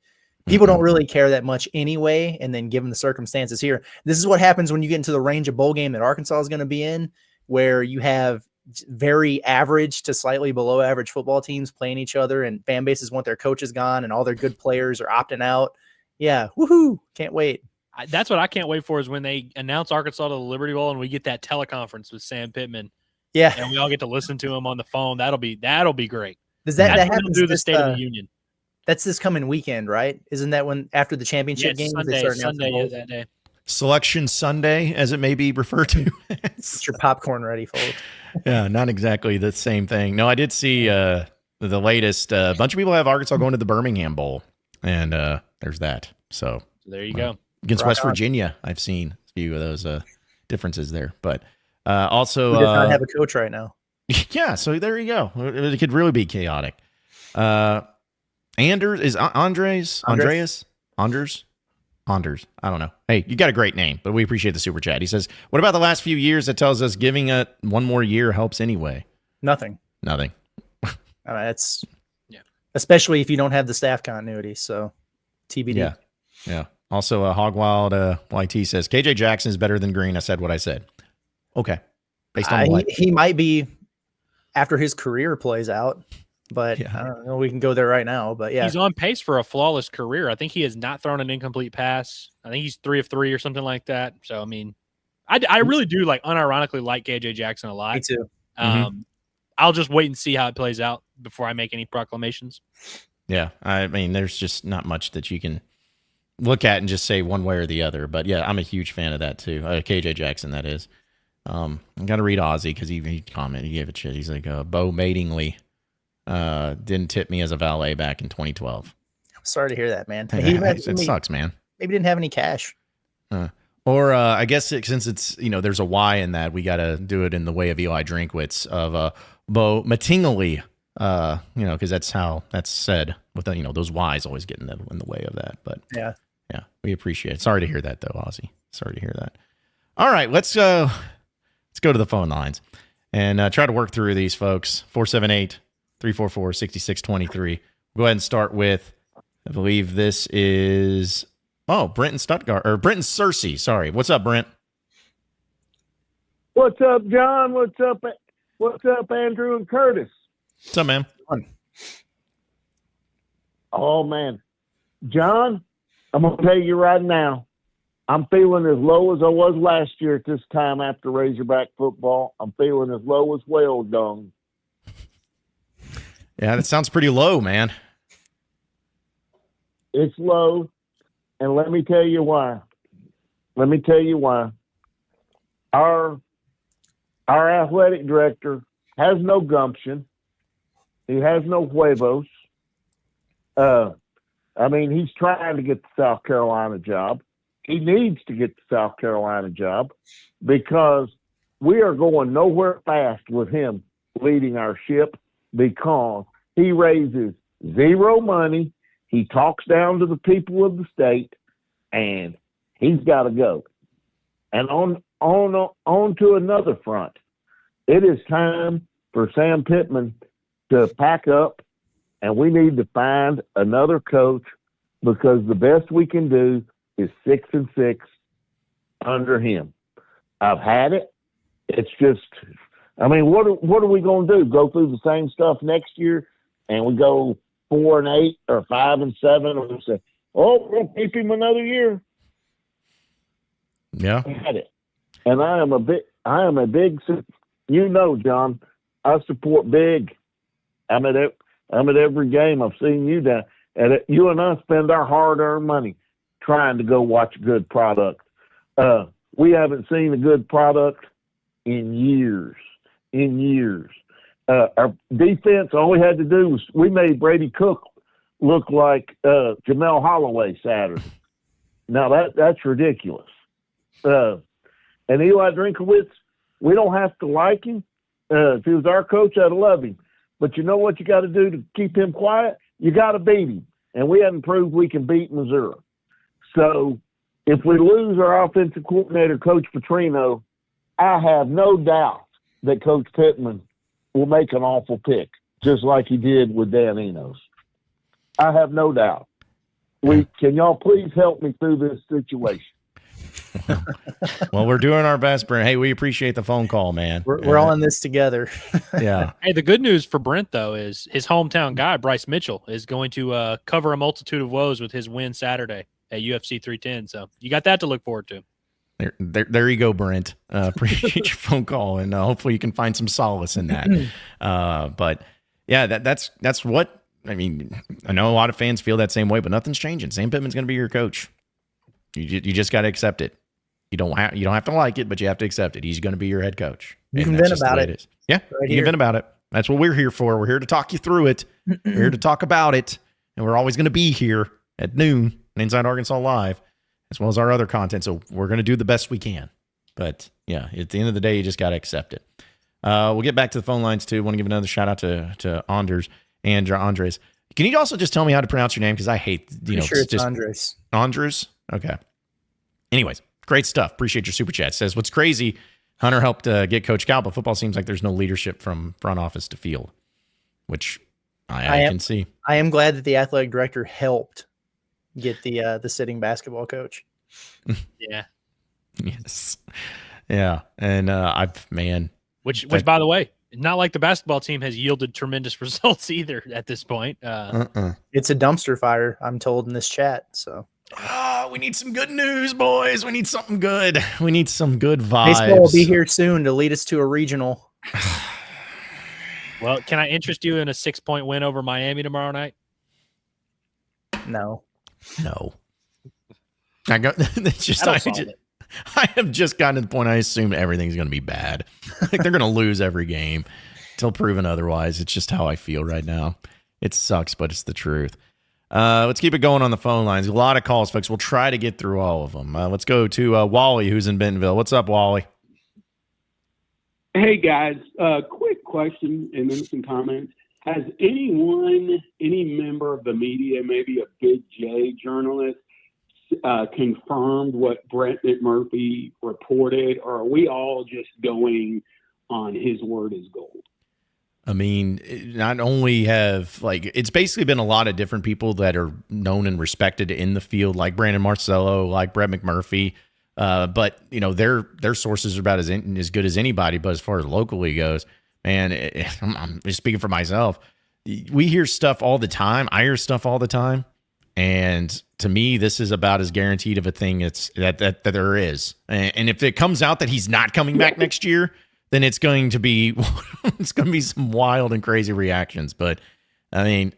People don't really care that much anyway. And then given the circumstances here, this is what happens when you get into the range of bowl game that Arkansas is going to be in, where you have very average to slightly below average football teams playing each other, and fan bases want their coaches gone and all their good players are opting out. Yeah. Woohoo. Can't wait. That's what I can't wait for, is when they announce Arkansas to the Liberty Bowl and we get that teleconference with Sam Pittman. Yeah. And we all get to listen to him on the phone. That'll be great. Does that happen through the State of the Union? That's this coming weekend, right? Isn't that when after the championship game? Sunday that day. Selection Sunday, as it may be referred to. Get your popcorn ready, folks. Yeah, not exactly the same thing. No, I did see the latest. A bunch of people have Arkansas going to the Birmingham Bowl, and there's that. So there you go. Against West Virginia, I've seen a few of those differences there. But also, we does not have a coach right now. Yeah, so there you go. It could really be chaotic. Anders. I don't know. Hey, you got a great name, but we appreciate the super chat. He says, what about the last few years that tells us giving it one more year helps anyway? Nothing. It's especially if you don't have the staff continuity. So TBD. Yeah. Also, Hogwild YT says, KJ Jackson is better than Green. I said what I said. Okay. Based on what? He might be after his career plays out. But I don't know. We can go there right now. But yeah, he's on pace for a flawless career. I think he has not thrown an incomplete pass. I think he's 3 of 3 or something like that. So I mean, I really do unironically like KJ Jackson a lot. Me too. I'll just wait and see how it plays out before I make any proclamations. Yeah, I mean, there's just not much that you can look at and just say one way or the other. But yeah, I'm a huge fan of that too. KJ Jackson, that is. I got to read Ozzy because he commented. He gave it shit. He's like, Bo Matingly didn't tip me as a valet back in 2012. I'm sorry to hear that, man. It sucks, man. Maybe didn't have any cash. Or I guess since it's, there's a Y in that, we got to do it in the way of Eli Drinkwitz of Bo Matingly, because that's how that's said with those Y's always getting in the way of that. But yeah, we appreciate it. Sorry to hear that though, Ozzy. Sorry to hear that. All right, let's go to the phone lines and try to work through these folks. 478-344-6623. Go ahead and start with, I believe this is, Brenton Stuttgart, or Brenton Searcy. Sorry. What's up, Brent? What's up, John? What's up, Andrew and Curtis? What's up, man? Oh, man. John, I'm going to tell you right now, I'm feeling as low as I was last year at this time after Razorback football. I'm feeling as low as whale dung. Yeah, that sounds pretty low, man. It's low, and let me tell you why. Our athletic director has no gumption. He has no huevos. He's trying to get the South Carolina job. He needs to get the South Carolina job because we are going nowhere fast with him leading our ship, because he raises zero money. He talks down to the people of the state, and he's got to go. And on to another front. It is time for Sam Pittman to pack up, and we need to find another coach, because the best we can do is 6-6 under him. I've had it. It's just, what are we going to do? Go through the same stuff next year, and we go 4-8 or 5-7, or we say, we'll keep him another year. Yeah, I had it. And I am a big, John, I support big. I'm at every game. I've seen you down. And you and I spend our hard-earned money trying to go watch a good product. We haven't seen a good product in years. Our defense, all we had to do was we made Brady Cook look like Jamel Holloway Saturday. Now that's ridiculous. And Eli Drinkwitz, we don't have to like him. If he was our coach, I'd love him. But you know what you got to do to keep him quiet? You got to beat him. And we haven't proved we can beat Missouri. So if we lose our offensive coordinator, Coach Petrino, I have no doubt that Coach Pittman will make an awful pick, just like he did with Dan Enos. I have no doubt. Can y'all please help me through this situation? Well, we're doing our best, Brent. Hey, we appreciate the phone call, man. We're all in this together. Yeah. Hey, the good news for Brent, though, is his hometown guy, Bryce Mitchell, is going to cover a multitude of woes with his win Saturday at UFC 310. So you got that to look forward to. There you go, Brent. Appreciate your phone call, and hopefully you can find some solace in that. But yeah, that's what I mean. I know a lot of fans feel that same way, but nothing's changing. Sam Pittman's going to be your coach. You just got to accept it. You don't have to like it, but you have to accept it. He's going to be your head coach. You can vent about it. Yeah, right you can vent about it. That's what we're here for. We're here to talk you through it. We're here to talk about it, and we're always going to be here at noon on Inside Arkansas Live, as well as our other content. So we're going to do the best we can. But yeah, at the end of the day, you just got to accept it. We'll get back to the phone lines too. Want to give another shout out to Anders and Andres. Can you also just tell me how to pronounce your name? Because I hate, Sure, it's Andres. Andres? Okay. Anyways, great stuff. Appreciate your super chat. Says, what's crazy, Hunter helped get Coach Cal, but football seems like there's no leadership from front office to field, which I can see. I am glad that the athletic director helped get the sitting basketball coach. Yeah. Yes. Yeah. And Which by the way, not like the basketball team has yielded tremendous results either at this point. It's a dumpster fire, I'm told in this chat. So we need some good news, boys. We need something good. We need some good vibes. baseball will be here soon to lead us to a regional. Well, can I interest you in a 6-point win over Miami tomorrow night? No. I have just gotten to the point I assume everything's going to be bad. Like they're going to lose every game until proven otherwise. It's just how I feel right now. It sucks, but it's the truth. Let's keep it going on the phone lines. A lot of calls, folks. We'll try to get through all of them. Let's go to Wally, who's in Bentonville. What's up, Wally? Hey, guys. Quick question and then some comments. Has any member of the media, maybe a Big J journalist, confirmed what Brett McMurphy reported, or are we all just going on his word as gold? I mean, not only have it's basically been a lot of different people that are known and respected in the field, like Brandon Marcello, like Brett McMurphy, but their sources are about as good as anybody. But as far as locally goes, man, I'm just speaking for myself. We hear stuff all the time. I hear stuff all the time. And to me, this is about as guaranteed of a thing that there is. And if it comes out that he's not coming back next year, then it's going to be some wild and crazy reactions. But I mean,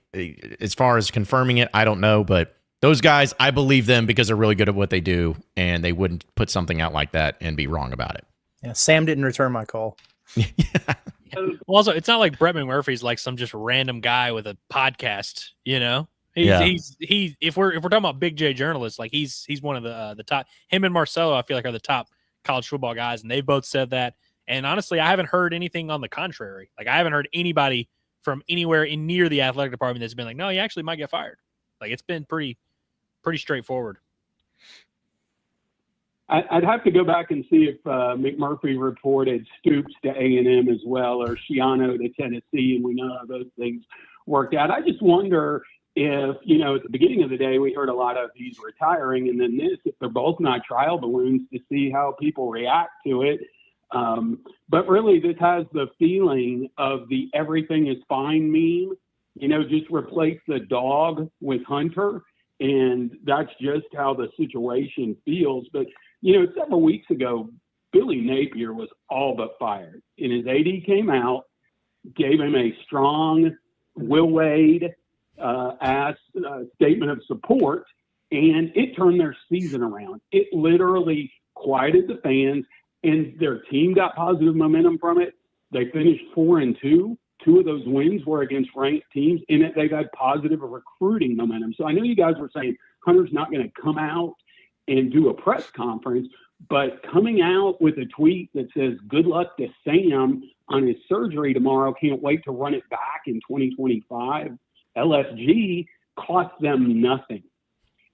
as far as confirming it, I don't know. But those guys, I believe them because they're really good at what they do, and they wouldn't put something out like that and be wrong about it. Yeah, Sam didn't return my call. Yeah. Well, also, it's not like Brett McMurphy's like some just random guy with a podcast, He's if we're talking about Big J journalists, like he's one of the top. Him and Marcelo, I feel like, are the top college football guys, and they've both said that. And honestly, I haven't heard anything on the contrary. Like I haven't heard anybody from anywhere in near the athletic department that's been like, no, he actually might get fired. Like it's been pretty straightforward. I'd have to go back and see if McMurphy reported Stoops to A&M as well, or Schiano to Tennessee, and we know how those things worked out. I just wonder if, at the beginning of the day, we heard a lot of he's retiring, and then if they're both not trial balloons, to see how people react to it. But really, this has the feeling of the everything is fine meme, just replace the dog with Hunter. And that's just how the situation feels. But, several weeks ago, Billy Napier was all but fired. And his AD came out, gave him a strong Will Wade statement of support, and it turned their season around. It literally quieted the fans, and their team got positive momentum from it. They finished 4-2. 2 of those wins were against ranked teams, and they got positive recruiting momentum. So I know you guys were saying Hunter's not going to come out and do a press conference, but coming out with a tweet that says, good luck to Sam on his surgery tomorrow, can't wait to run it back in 2025, LFG, cost them nothing.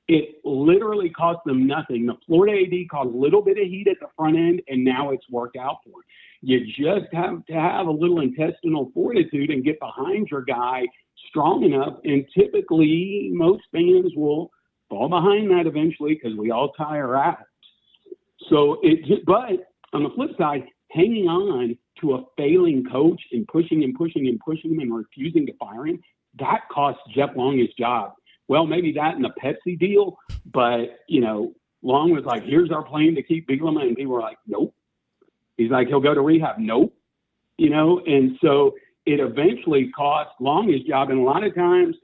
It literally cost them nothing. The Florida AD caught a little bit of heat at the front end, and now it's worked out for him. You just have to have a little intestinal fortitude and get behind your guy strong enough. And typically, most fans will fall behind that eventually because we all tire out. So but on the flip side, hanging on to a failing coach and pushing him and refusing to fire him, that cost Jeff Long his job. Well, maybe that and the Pepsi deal, but, Long was like, here's our plan to keep Bielema, and people were like, nope. He's like, he'll go to rehab. Nope. And so it eventually cost Long his job. And a lot of times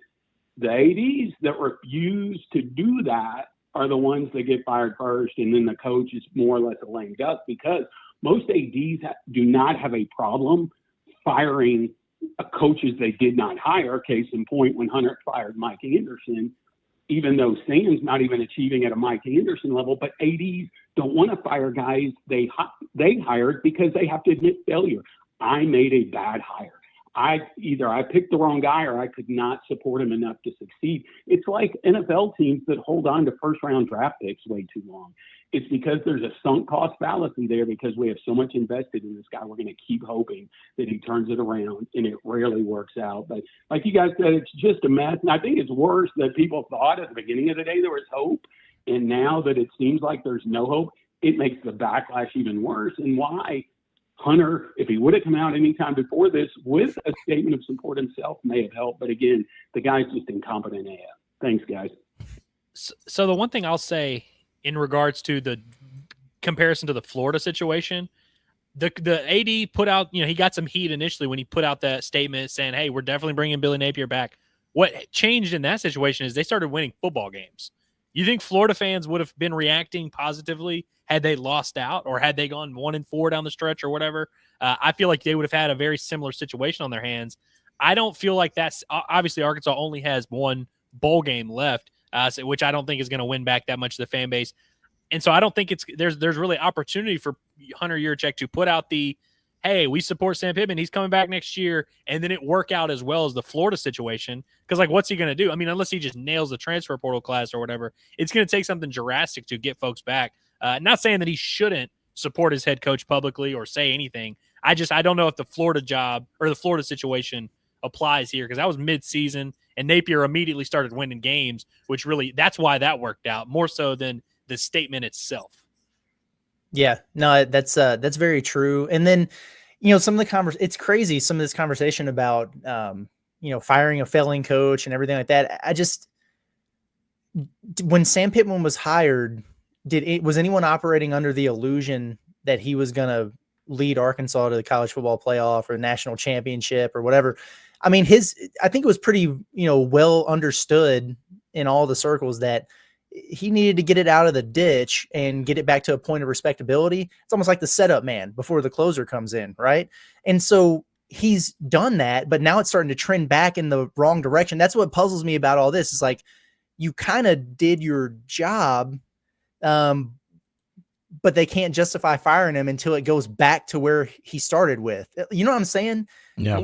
the ADs that refuse to do that are the ones that get fired first. And then the coach is more or less a lame duck because most ADs do not have a problem firing coaches they did not hire. Case in point, when Hunter fired Mike Anderson, even though Sam's not even achieving at a Mike Anderson level, but ADs don't want to fire guys they hired because they have to admit failure. I made a bad hire. I picked the wrong guy or I could not support him enough to succeed. It's like NFL teams that hold on to first-round draft picks way too long. It's because there's a sunk cost fallacy there because we have so much invested in this guy. We're going to keep hoping that he turns it around, and it rarely works out. But like you guys said, it's just a mess. And I think it's worse that people thought at the beginning of the day there was hope, and now that it seems like there's no hope, it makes the backlash even worse. And why Hunter, if he would have come out any time before this with a statement of support himself, may have helped. But again, the guy's just incompetent AF. Thanks, guys. So the one thing I'll say in regards to the comparison to the Florida situation, the AD put out, he got some heat initially when he put out that statement saying, hey, we're definitely bringing Billy Napier back. What changed in that situation is they started winning football games. You think Florida fans would have been reacting positively had they lost out or had they gone 1-4 down the stretch or whatever? I feel like they would have had a very similar situation on their hands. I don't feel like that's obviously Arkansas only has one bowl game left, which I don't think is going to win back that much of the fan base. And so I don't think there's really opportunity for Hunter Yurachek to put out the, hey, we support Sam Pittman, he's coming back next year, and then it work out as well as the Florida situation. Because, what's he going to do? I mean, unless he just nails the transfer portal class or whatever, it's going to take something drastic to get folks back. Not saying that he shouldn't support his head coach publicly or say anything. I don't know if the Florida job or the Florida situation applies here because that was mid-season, and Napier immediately started winning games, which really, that's why that worked out more so than the statement itself. Yeah, no, that's very true. And then, some of the it's crazy. Some of this conversation about, firing a failing coach and everything like that. When Sam Pittman was hired, was anyone operating under the illusion that he was going to lead Arkansas to the college football playoff or national championship or whatever? I mean, I think it was pretty, well understood in all the circles that he needed to get it out of the ditch and get it back to a point of respectability. It's almost like the setup man before the closer comes in, right? And so he's done that, but now it's starting to trend back in the wrong direction. That's what puzzles me about all this. It's like you kind of did your job, but they can't justify firing him until it goes back to where he started with. You know what I'm saying? Yeah.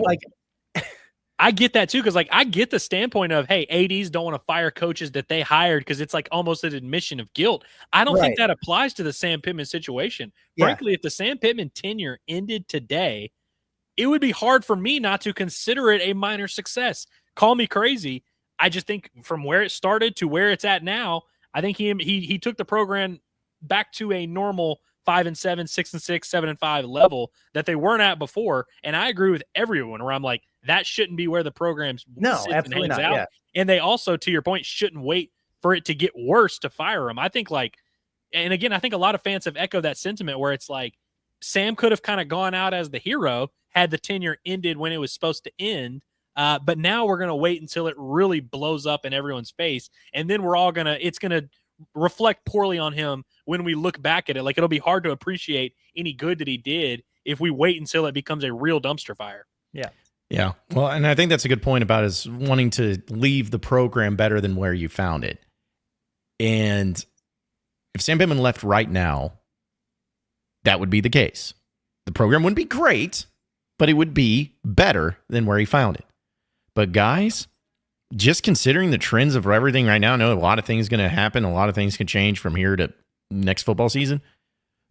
I get that too, because I get the standpoint of, hey, ADs don't want to fire coaches that they hired because it's like almost an admission of guilt. I don't think that applies to the Sam Pittman situation. Yeah. Frankly, if the Sam Pittman tenure ended today, it would be hard for me not to consider it a minor success. Call me crazy. I just think from where it started to where it's at now, I think he took the program back to a normal 5-7, 6-6, 7-5 level that they weren't at before. And I agree with everyone where I'm like, that shouldn't be where the program sits and hangs out. Yeah. And they also, to your point, shouldn't wait for it to get worse to fire him. I think and again, I think a lot of fans have echoed that sentiment where it's like Sam could have kind of gone out as the hero had the tenure ended when it was supposed to end. But now we're going to wait until it really blows up in everyone's face. And then it's going to reflect poorly on him when we look back at it. It'll be hard to appreciate any good that he did if we wait until it becomes a real dumpster fire. Yeah. Yeah. Well, and I think that's a good point about is wanting to leave the program better than where you found it. And if Sam Pittman left right now, that would be the case. The program wouldn't be great, but it would be better than where he found it. But guys, just considering the trends of everything right now, I know a lot of things going to happen. A lot of things can change from here to next football season.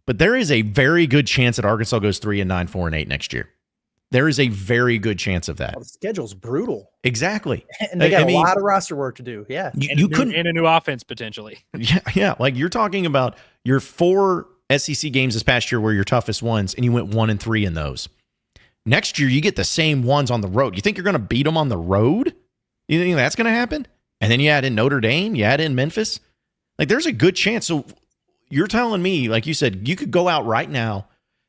But there is a very good chance that Arkansas goes 3-9, 4-8 next year. There is a very good chance of that. The schedule's brutal. Exactly. And they got a lot of roster work to do. Yeah. You couldn't. And a new offense potentially. Yeah. Like you're talking about your 4 SEC games this past year were your toughest ones, and you went 1-3 in those. Next year, you get the same ones on the road. You think you're going to beat them on the road? You think that's going to happen? And then you add in Notre Dame, you add in Memphis. Like there's a good chance. So you're telling me, like you said, you could go out right now.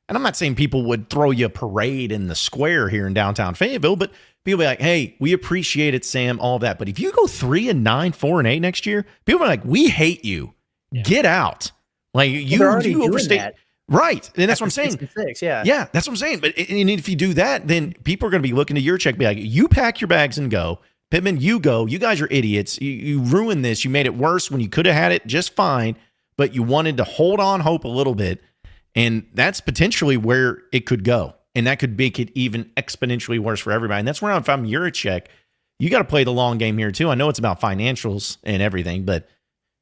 And I'm not saying people would throw you a parade in the square here in downtown Fayetteville, but people be like, hey, we appreciate it, Sam, all that. But if you go 3-9, 4-8 next year, people are like, we hate you. Yeah. Get out. Like you overstate. That. Right. And that's what I'm saying. 66, yeah. Yeah, that's what I'm saying. But and if you do that, then people are going to be looking at your check, be like, you pack your bags and go. Pittman, you go. You guys are idiots. You ruined this. You made it worse when you could have had it just fine, but you wanted to hold on hope a little bit. And that's potentially where it could go. And that could make it even exponentially worse for everybody. And that's where if I'm Yurichek, you got to play the long game here too. I know it's about financials and everything, but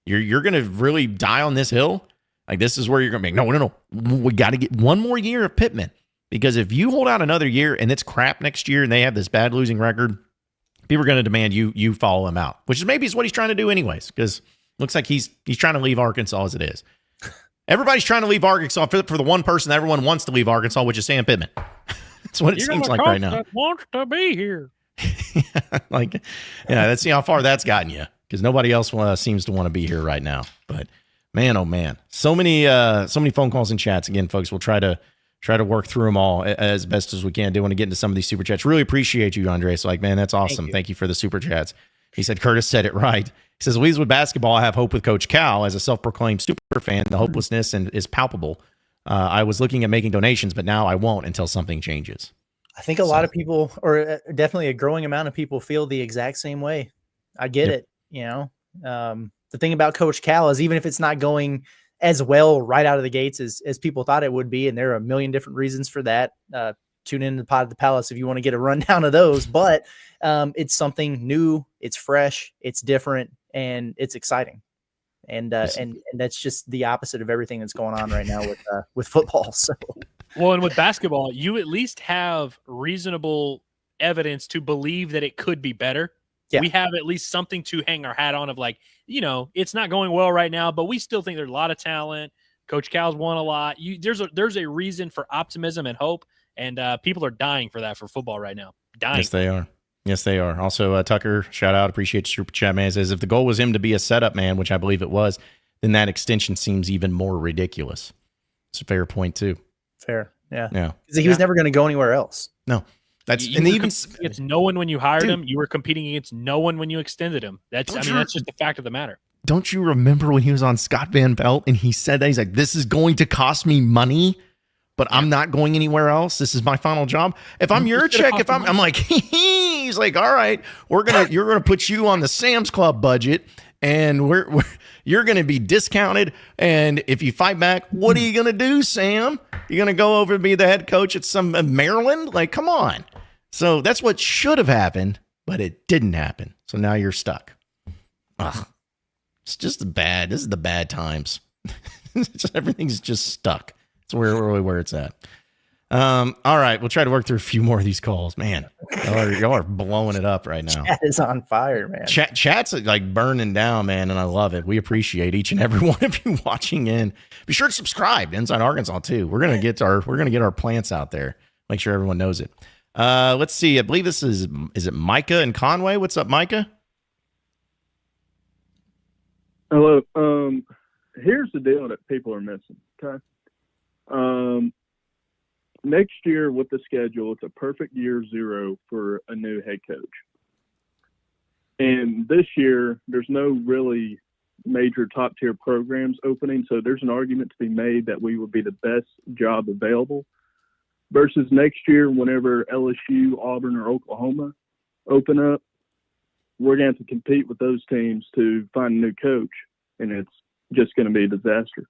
you're going to really die on this hill. Like this is where you're going to be. No. We got to get one more year of Pittman, because if you hold out another year and it's crap next year and they have this bad losing record, people are going to demand you follow him out, which is maybe is what he's trying to do anyways, because looks like he's trying to leave Arkansas as it is. Everybody's trying to leave Arkansas for the one person that everyone wants to leave Arkansas, which is Sam Pittman. That's what it seems like right now. That wants to be here. Let's see how far that's gotten you, because nobody else seems to want to be here right now. But man, oh man, so many phone calls and chats. Again, folks, we'll try to work through them all as best as we can. I do want to get into some of these super chats. Really appreciate you, Andre. So like, man, that's awesome. Thank you for the super chats. He said, Curtis said it right. He says, Louise, with basketball, I have hope with Coach Cal. As a self-proclaimed super fan, the hopelessness is palpable. I was looking at making donations, but now I won't until something changes. I think a lot of people, or definitely a growing amount of people, feel the exact same way. I get it. You know, the thing about Coach Cal is even if it's not going as well right out of the gates as people thought it would be, and there are a million different reasons for that. Tune in to the Pod of the Palace if you want to get a rundown of those. But it's something new, it's fresh, it's different, and it's exciting. And that's just the opposite of everything that's going on right now with football. So, well, and with basketball, you at least have reasonable evidence to believe that it could be better. Yeah. We have at least something to hang our hat on of, like, you know, it's not going well right now, but we still think there's a lot of talent. Coach Cal's won a lot. There's a reason for optimism and hope, and people are dying for that for football right now. Dying. Yes, they are. Yes, they are. Also, Tucker, shout out. Appreciate your super chat, man. Says, if the goal was him to be a setup man, which I believe it was, then that extension seems even more ridiculous. It's a fair point, too. Fair. Yeah. Yeah. He was never going to go anywhere else. No. It's no one when you hired him. You were competing against no one when you extended him. That's just the fact of the matter. Don't you remember when he was on Scott Van Pelt and he said that? He's like, this is going to cost me money, but I'm not going anywhere else. This is my final job. If I'm Yurichek, I'm like, he's like, all right, you're gonna put you on the Sam's Club budget, and you're gonna be discounted. And if you fight back, what are you gonna do, Sam? You're gonna go over and be the head coach at some Maryland? Like, come on. So that's what should have happened, but it didn't happen. So now you're stuck. Ugh. It's just bad. This is the bad times. Everything's just stuck. It's really where it's at. All right, we'll try to work through a few more of these calls. Man, y'all are blowing it up right now. Chat is on fire, man. Chat's like burning down, man, and I love it. We appreciate each and every one of you watching in. Be sure to subscribe to Inside Arkansas too. We're gonna get our plants out there. Make sure everyone knows it. Let's see. I believe this is it Micah and Conway? What's up, Micah? Hello. Here's the deal that people are missing. Okay. Next year with the schedule, it's a perfect year zero for a new head coach. And this year, there's no really major top tier programs opening. So there's an argument to be made that we would be the best job available versus next year, whenever LSU, Auburn, or Oklahoma open up, we're going to have to compete with those teams to find a new coach. And it's just going to be a disaster.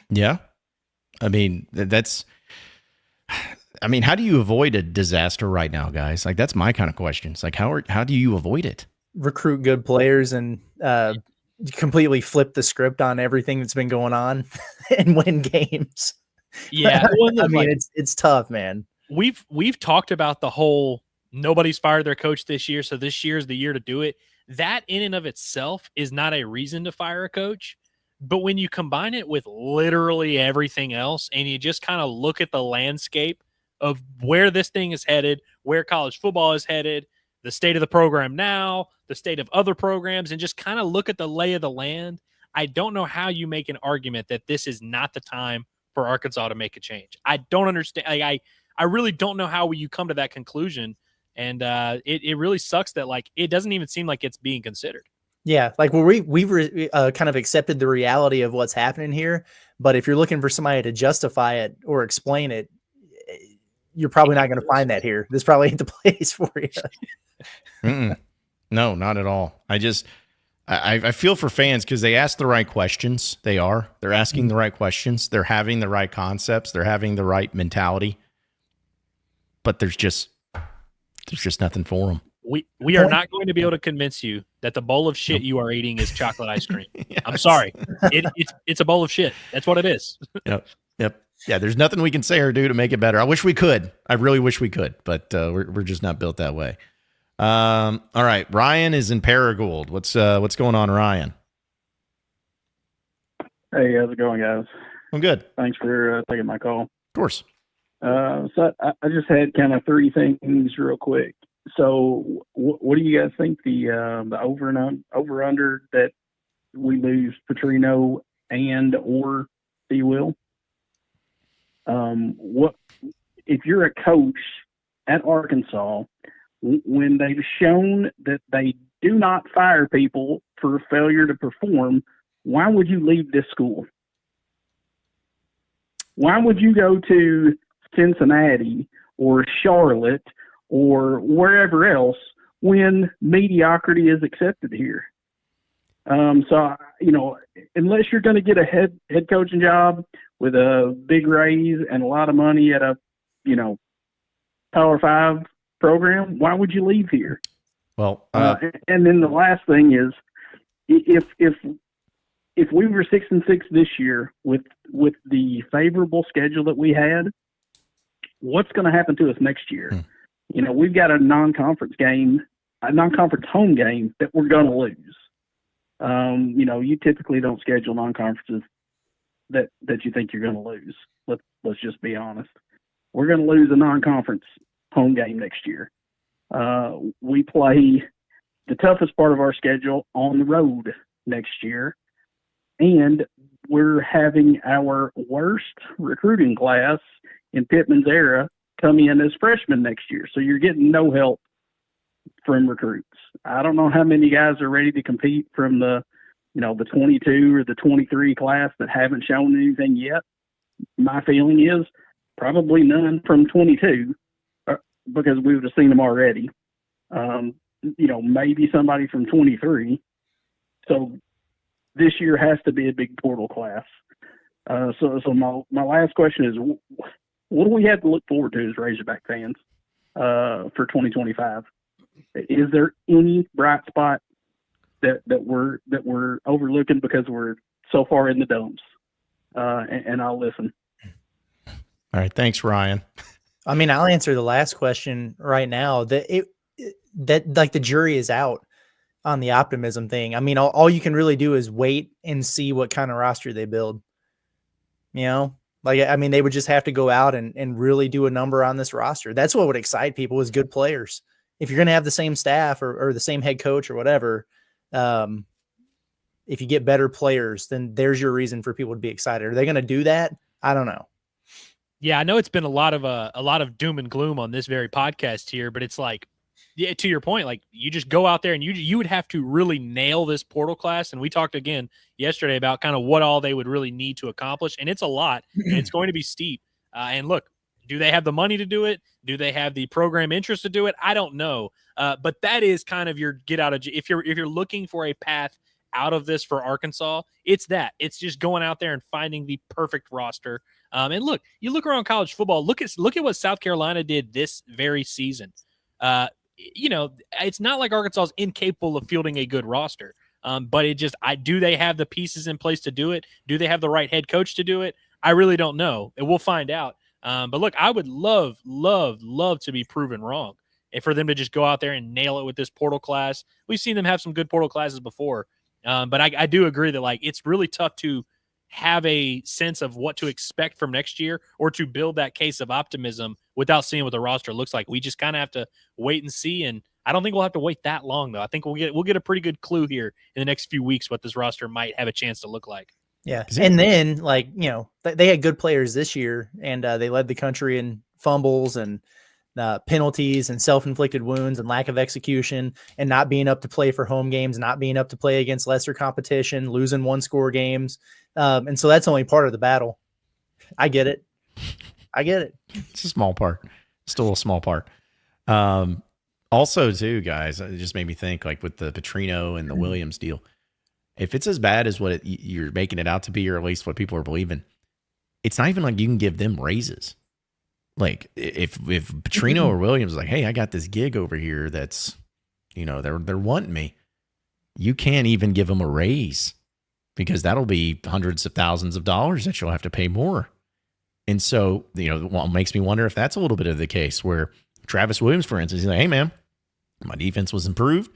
Yeah. I mean, how do you avoid a disaster right now, guys? Like, that's my kind of question. It's like, how do you avoid it? Recruit good players and completely flip the script on everything that's been going on and win games. Yeah. Well, look, I mean, it's tough, man. We've talked about the whole nobody's fired their coach this year, so this year is the year to do it. That in and of itself is not a reason to fire a coach. But when you combine it with literally everything else and you just kind of look at the landscape of where this thing is headed, where college football is headed, the state of the program now, the state of other programs, and just kind of look at the lay of the land, I don't know how you make an argument that this is not the time for Arkansas to make a change. I don't understand. I really don't know how you come to that conclusion. And it really sucks that it doesn't even seem like it's being considered. Yeah, we've kind of accepted the reality of what's happening here. But if you're looking for somebody to justify it or explain it, you're probably not going to find that here. This probably ain't the place for you. No, not at all. I feel for fans because they ask the right questions. They're asking the right questions. They're having the right concepts. They're having the right mentality. But there's just nothing for them. We are not going to be able to convince you that the bowl of shit you are eating is chocolate ice cream. Yes. I'm sorry. It's a bowl of shit. That's what it is. Yep. Yeah, there's nothing we can say or do to make it better. I wish we could. I really wish we could, but we're just not built that way. All right, Ryan is in Paragould. What's going on, Ryan? Hey, how's it going, guys? I'm good. Thanks for taking my call. Of course. So I just had kind of three things real quick. So what do you guys think the over under that we lose Petrino and or Will? What if you're a coach at Arkansas when they've shown that they do not fire people for failure to perform? Why would you leave this school? Why would you go to Cincinnati or Charlotte or wherever else when mediocrity is accepted here? So, unless you're going to get a head coaching job with a big raise and a lot of money at a, Power 5 program, why would you leave here? Well, and then the last thing is, if we were 6-6 this year with the favorable schedule that we had, what's going to happen to us next year? We've got a non-conference home game that we're going to lose. You typically don't schedule non-conferences that you think you're going to lose. Let's just be honest. We're going to lose a non-conference home game next year. We play the toughest part of our schedule on the road next year, and we're having our worst recruiting class in Pittman's era come in as freshmen next year. So you're getting no help from recruits. I don't know how many guys are ready to compete from the 22 or the 23 class that haven't shown anything yet. My feeling is probably none from 22 because we would have seen them already. Maybe somebody from 23. So this year has to be a big portal class. So my last question is, what do we have to look forward to as Razorback fans for 2025? Is there any bright spot that we're overlooking because we're so far in the dumps? And I'll listen. All right, thanks, Ryan. I mean, I'll answer the last question right now. That the jury is out on the optimism thing. I mean, all you can really do is wait and see what kind of roster they build. They would just have to go out and really do a number on this roster. That's what would excite people is good players. If you're going to have the same staff or the same head coach or whatever, if you get better players, then there's your reason for people to be excited. Are they going to do that? I don't know. Yeah, I know it's been a lot of doom and gloom on this very podcast here, but it's to your point, you just go out there and you would have to really nail this portal class. And we talked again yesterday about kind of what all they would really need to accomplish. And it's a lot and it's going to be steep. And look, do they have the money to do it? Do they have the program interest to do it? I don't know. But that is kind of your get out of, if you're looking for a path out of this for Arkansas, it's just going out there and finding the perfect roster. And look, you look around college football, look at what South Carolina did this very season. It's not like Arkansas is incapable of fielding a good roster. But do they have the pieces in place to do it? Do they have the right head coach to do it? I really don't know, and we'll find out. But look, I would love to be proven wrong, and for them to just go out there and nail it with this portal class. We've seen them have some good portal classes before, but I do agree that like it's really tough to have a sense of what to expect from next year or to build that case of optimism without seeing what the roster looks like. We just kind of have to wait and see, and I don't think we'll have to wait that long though. I think we'll get a pretty good clue here in the next few weeks what this roster might have a chance to look like. Yeah. And then, like, you know, they had good players this year, and they led the country in fumbles and penalties and self-inflicted wounds and lack of execution and not being up to play for home games, not being up to play against lesser competition, losing one-score games. And so that's only part of the battle. I get it. It's a small part. Still a small part. Also, too, guys, it just made me think, like, with the Petrino and the Williams deal, if it's as bad as what you're making it out to be, or at least what people are believing, it's not even like you can give them raises. Like if Petrino or Williams is like, hey, I got this gig over here that's, you know, they're wanting me, you can't even give them a raise because that'll be hundreds of thousands of dollars that you'll have to pay more. And so, you know, what makes me wonder if that's a little bit of the case where Travis Williams, for instance, he's like, hey, man, my defense was improved.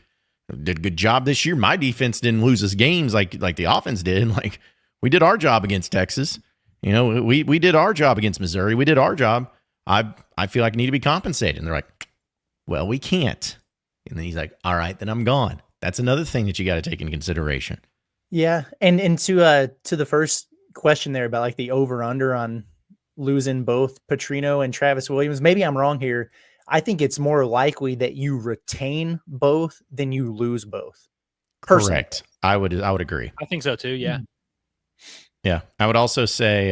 Did a good job this year. My defense didn't lose us games like the offense did. Like, we did our job against Texas. You know, we did our job against Missouri. We did our job. I feel like I need to be compensated. And they're like, well, we can't. And then he's like, all right, then I'm gone. That's another thing that you got to take into consideration. Yeah. And to the first question there about like the over under on losing both Petrino and Travis Williams, maybe I'm wrong here. I think it's more likely that you retain both than you lose both. Personally. Correct. I would agree. I think so too. Yeah. Yeah. I would also say,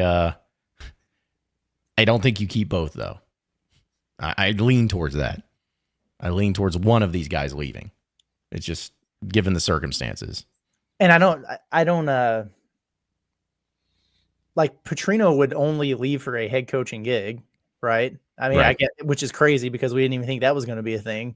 I don't think you keep both though. I lean towards that. I lean towards one of these guys leaving. It's just given the circumstances. And I don't like Petrino would only leave for a head coaching gig, right? I mean, right. I get, which is crazy because we didn't even think that was going to be a thing.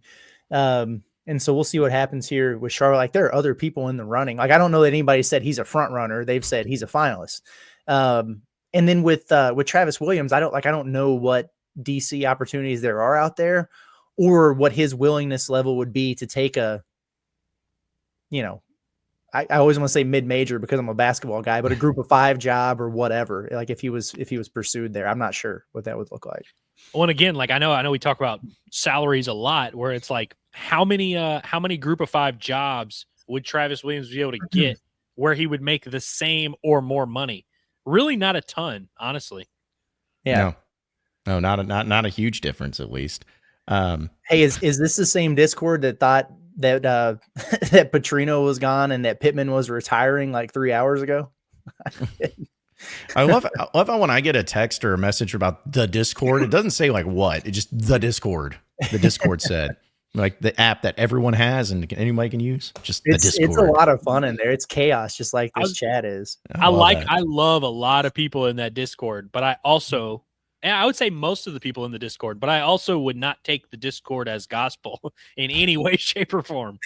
And so we'll see what happens here with Charlotte. Like, there are other people in the running. Like, I don't know that anybody said he's a front runner. They've said he's a finalist. And then with Travis Williams, I don't know what DC opportunities there are out there, or what his willingness level would be to take a, you know, I always want to say mid-major because I'm a basketball guy, but a group of 5 job or whatever. Like if he was pursued there, I'm not sure what that would look like. Well, and again, like I know we talk about salaries a lot, where it's like how many group of 5 jobs would Travis Williams be able to get where he would make the same or more money? Really, not a ton, honestly. Yeah. No, not a huge difference, at least. Hey, is this the same Discord that thought that that Petrino was gone and that Pittman was retiring like 3 hours ago? I love how when I get a text or a message about the Discord, it doesn't say like what, it just the Discord. The Discord said, like the app that everyone has and anybody can use. Just the Discord. It's a lot of fun in there. It's chaos, just like this chat is. I love a lot of people in that Discord, but I also, and I would say most of the people in the Discord, but I also would not take the Discord as gospel in any way, shape, or form.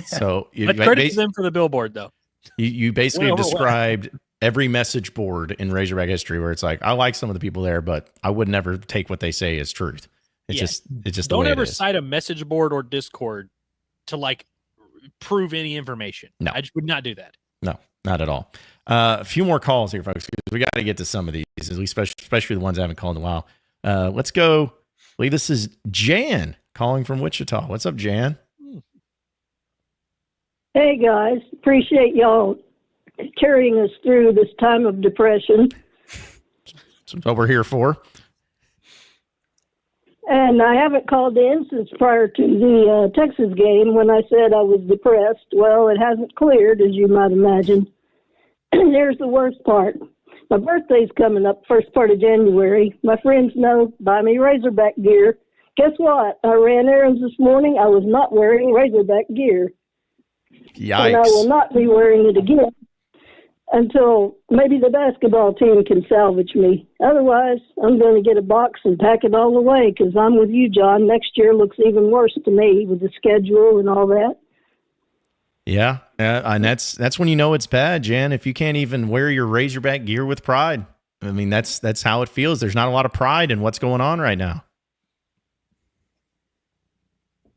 So but credit to them for the billboard, though. You basically described every message board in Razorback history where it's like, I like some of the people there, but I would never take what they say as truth. It's just don't ever cite a message board or Discord to like prove any information. No, I just would not do that. No, not at all. A few more calls here, folks, because we got to get to some of these, at least especially the ones I haven't called in a while. Let's go. Lee, this is Jan calling from Wichita. What's up, Jan? Hey, guys. Appreciate y'all carrying us through this time of depression. That's what we're here for. And I haven't called in since prior to the Texas game when I said I was depressed. Well, it hasn't cleared, as you might imagine. There's the worst part. My birthday's coming up, first part of January. My friends know, buy me Razorback gear. Guess what? I ran errands this morning. I was not wearing Razorback gear. Yikes. And I will not be wearing it again until maybe the basketball team can salvage me. Otherwise, I'm going to get a box and pack it all away because I'm with you, John. Next year looks even worse to me with the schedule and all that. Yeah, and that's when you know it's bad, Jan, if you can't even wear your Razorback gear with pride. I mean, that's how it feels. There's not a lot of pride in what's going on right now.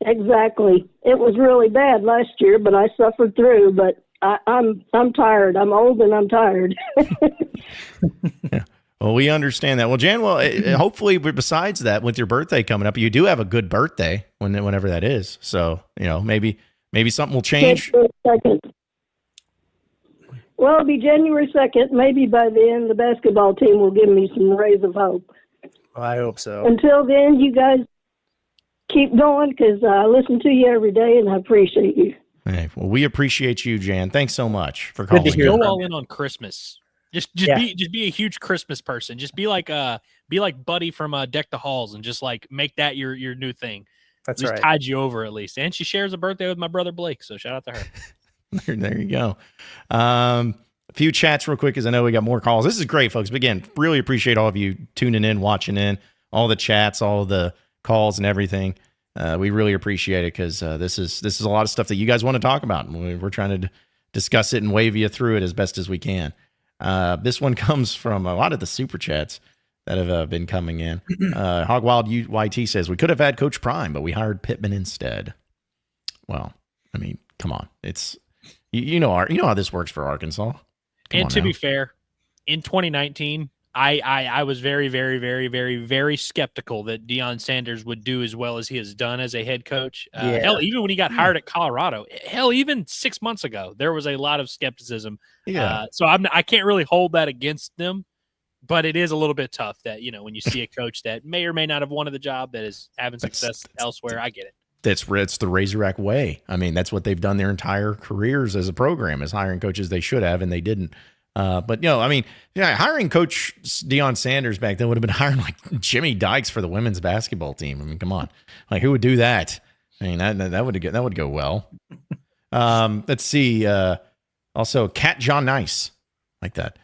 Exactly. It was really bad last year, but I suffered through. But I'm tired. I'm old and I'm tired. Yeah. Well, we understand that. Well, Jan, hopefully, besides that, with your birthday coming up, you do have a good birthday whenever that is. So, maybe something will change. January 2nd. Well, it'll be January 2nd. Maybe by then, the basketball team will give me some rays of hope. Well, I hope so. Until then, you guys keep going because I listen to you every day and I appreciate you. Hey, well, we appreciate you, Jan. Thanks so much for calling. Go all in on Christmas. Just be a huge Christmas person. Just be like Buddy from Deck the Halls and just like make that your new thing. That's just right. Tide you over at least. And she shares a birthday with my brother Blake, so shout out to her. There you go. A few chats real quick because I know we got more calls. This is great, folks. But again, really appreciate all of you tuning in, watching in, all the chats, all the calls and everything. We really appreciate it because this is a lot of stuff that you guys want to talk about. And we're trying to discuss it and wave you through it as best as we can. This one comes from a lot of the super chats that have been coming in. Hogwild YT says, we could have had Coach Prime, but we hired Pittman instead. Well, I mean, come on. It's you know how this works for Arkansas. And to be fair, in 2019, I was very, very, very, very, very skeptical that Deion Sanders would do as well as he has done as a head coach. Hell, even when he got hired at Colorado, even 6 months ago, there was a lot of skepticism. Yeah. So I can't really hold that against them, but it is a little bit tough that, when you see a coach that may or may not have wanted the job that is having success elsewhere. I get it. It's the Razorback way. I mean, that's what they've done their entire careers as a program, is hiring coaches they should have, and they didn't. But hiring Coach Deion Sanders back then would have been hiring like Jimmy Dykes for the women's basketball team. I mean, come on, like who would do that? I mean, that would go well. Let's see. Also, Cat John Nice, like that,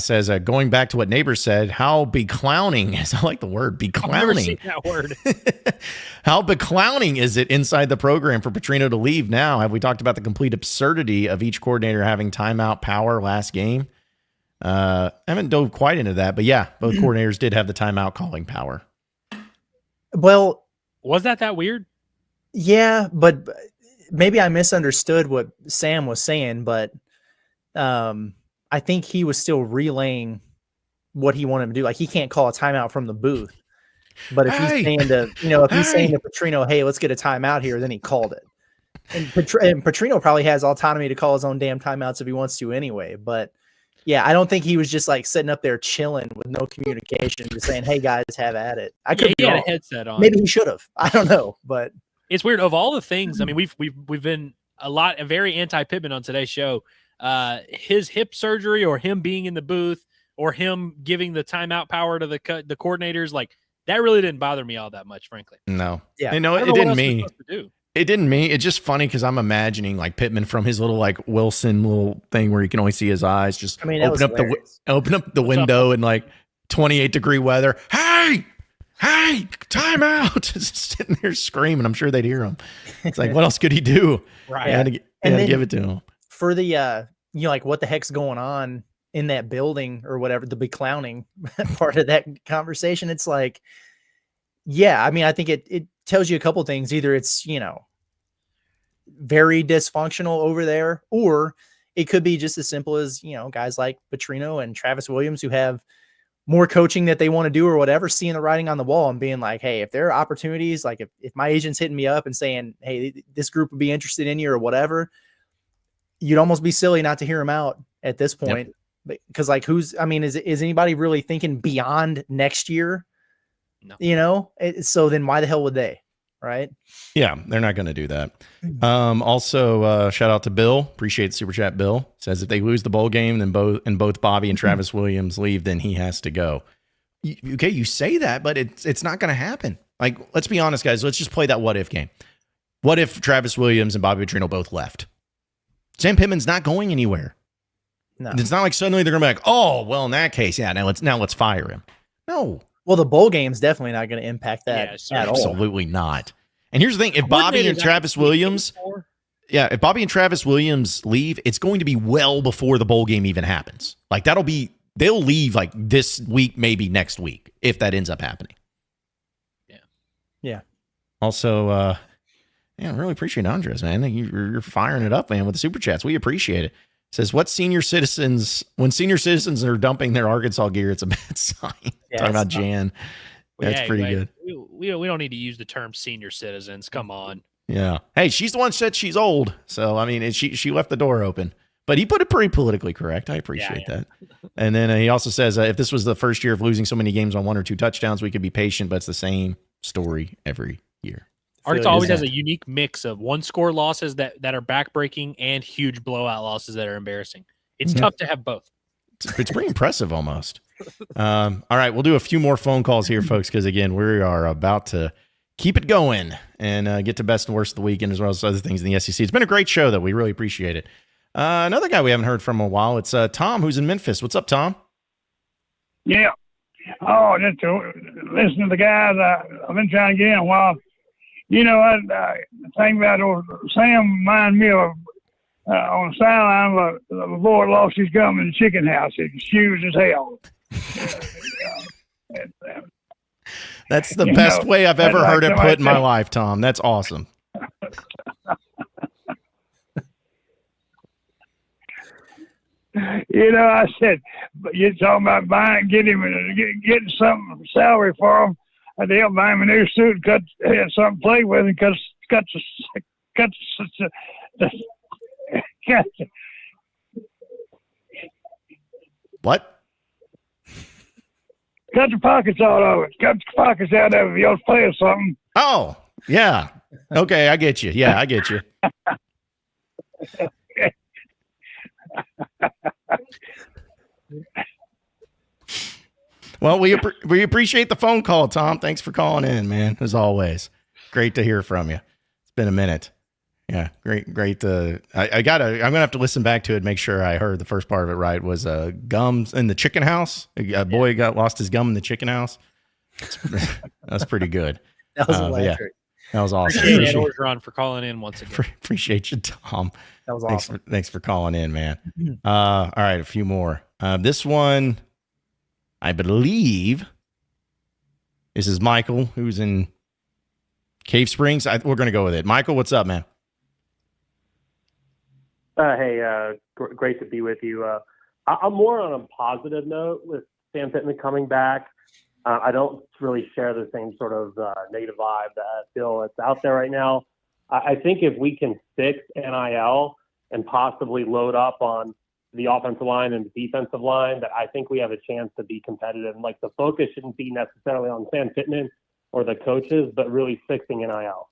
says going back to what neighbors said. How beclowning is? I like the word beclowning. I've never seen that word. How beclowning is it inside the program for Petrino to leave now? Have we talked about the complete absurdity of each coordinator having timeout power last game? I haven't dove quite into that, but yeah, both coordinators did have the timeout calling power. Well, was that weird? Yeah, but maybe I misunderstood what Sam was saying, but I think he was still relaying what he wanted to do. Like, he can't call a timeout from the booth. But if he's saying to, if he's saying to Petrino, hey, let's get a timeout here, then he called it. And Petrino probably has autonomy to call his own damn timeouts if he wants to anyway. But yeah, I don't think he was just like sitting up there chilling with no communication, just saying, hey guys, have at it. I could he had a headset on. Maybe he should have. I don't know, but it's weird. Of all the things, I mean, we've been very anti-Pittman on today's show. His hip surgery, or him being in the booth, or him giving the timeout power to the coordinators, like that really didn't bother me all that much, frankly. No, yeah, it didn't me. It didn't me. It's just funny because I'm imagining like Pittman from his little like Wilson little thing where you can only see his eyes. Just open up the window in like 28-degree weather. Hey, timeout! Just sitting there screaming. I'm sure they'd hear him. It's like, what else could he do? Right. I had to give it to him. For the like what the heck's going on in that building or whatever, the beclowning part of that conversation, it's like, yeah, I mean, I think it tells you a couple things. Either it's, very dysfunctional over there, or it could be just as simple as, guys like Petrino and Travis Williams who have more coaching that they want to do or whatever, seeing the writing on the wall and being like, hey, if there are opportunities, like if my agent's hitting me up and saying, hey, this group would be interested in you or whatever, you'd almost be silly not to hear him out at this point. Yep. Because like, is anybody really thinking beyond next year? No. So then why the hell would they? Right. Yeah. They're not going to do that. Also, shout out to Bill. Appreciate the super chat. Bill says if they lose the bowl game, then both Bobby and Travis Williams leave, then he has to go. Okay. You say that, but it's not going to happen. Like, let's be honest, guys. Let's just play that what if game. What if Travis Williams and Bobby Petrino both left? Sam Pittman's not going anywhere. No. It's not like suddenly they're going to be like, oh, well, in that case, yeah, now let's fire him. No. Well, the bowl game's definitely not going to impact that at all. Absolutely not. And here's the thing: if Bobby and Travis Williams leave, it's going to be well before the bowl game even happens. Like that'll be they'll leave like this week, maybe next week, if that ends up happening. Yeah. Also, I really appreciate Andres, man. You're firing it up, man, with the super chats. We appreciate it. Says, when senior citizens are dumping their Arkansas gear, it's a bad sign. Yeah, Talking about Jan. That's pretty good. We don't need to use the term senior citizens. Come on. Yeah. Hey, she's the one that said she's old. So, I mean, she left the door open. But he put it pretty politically correct. I appreciate that. And then he also says, if this was the first year of losing so many games on 1 or 2 touchdowns, we could be patient, but it's the same story every year. Arkansas always has a unique mix of 1-score losses that are backbreaking and huge blowout losses that are embarrassing. It's tough to have both. It's pretty impressive almost. All right, we'll do a few more phone calls here, folks, because, again, we are about to keep it going and get to best and worst of the weekend as well as other things in the SEC. It's been a great show, though. We really appreciate it. Another guy we haven't heard from in a while, it's Tom, who's in Memphis. What's up, Tom? Yeah. Oh, just to listen to the guys. I've been trying to get in a while. You know, the thing about Sam reminded me of on the sideline, the boy lost his gum in the chicken house. It was huge as hell. That's the best way I've ever heard it put in my life, Tom. That's awesome. You know, I said, you're talking about getting some salary for him. They'll buy him a new suit, cut something to play with, and cut what? Cut the pockets out of it. Cut the pockets out of it if you'll play or something. Oh, yeah. Okay, I get you. Yeah, I get you. Well, we appreciate the phone call, Tom. Thanks for calling in, man. As always, great to hear from you. It's been a minute. Yeah, great. I'm gonna have to listen back to it, make sure I heard the first part of it right. Was gums in the chicken house? A boy lost his gum in the chicken house. That's pretty good. That was electric. That was awesome. Appreciate Orgeron for calling in once again. Appreciate you, Tom. That was awesome. Thanks for calling in, man. All right, a few more. This one, I believe, this is Michael, who's in Cave Springs. We're going to go with it. Michael, what's up, man? Hey, great to be with you. I'm more on a positive note with Sam Pittman coming back. I don't really share the same sort of negative vibe that I feel that's out there right now. I think if we can fix NIL and possibly load up on the offensive line and the defensive line, that I think we have a chance to be competitive. And like the focus shouldn't be necessarily on Sam Pittman or the coaches, but really fixing NIL.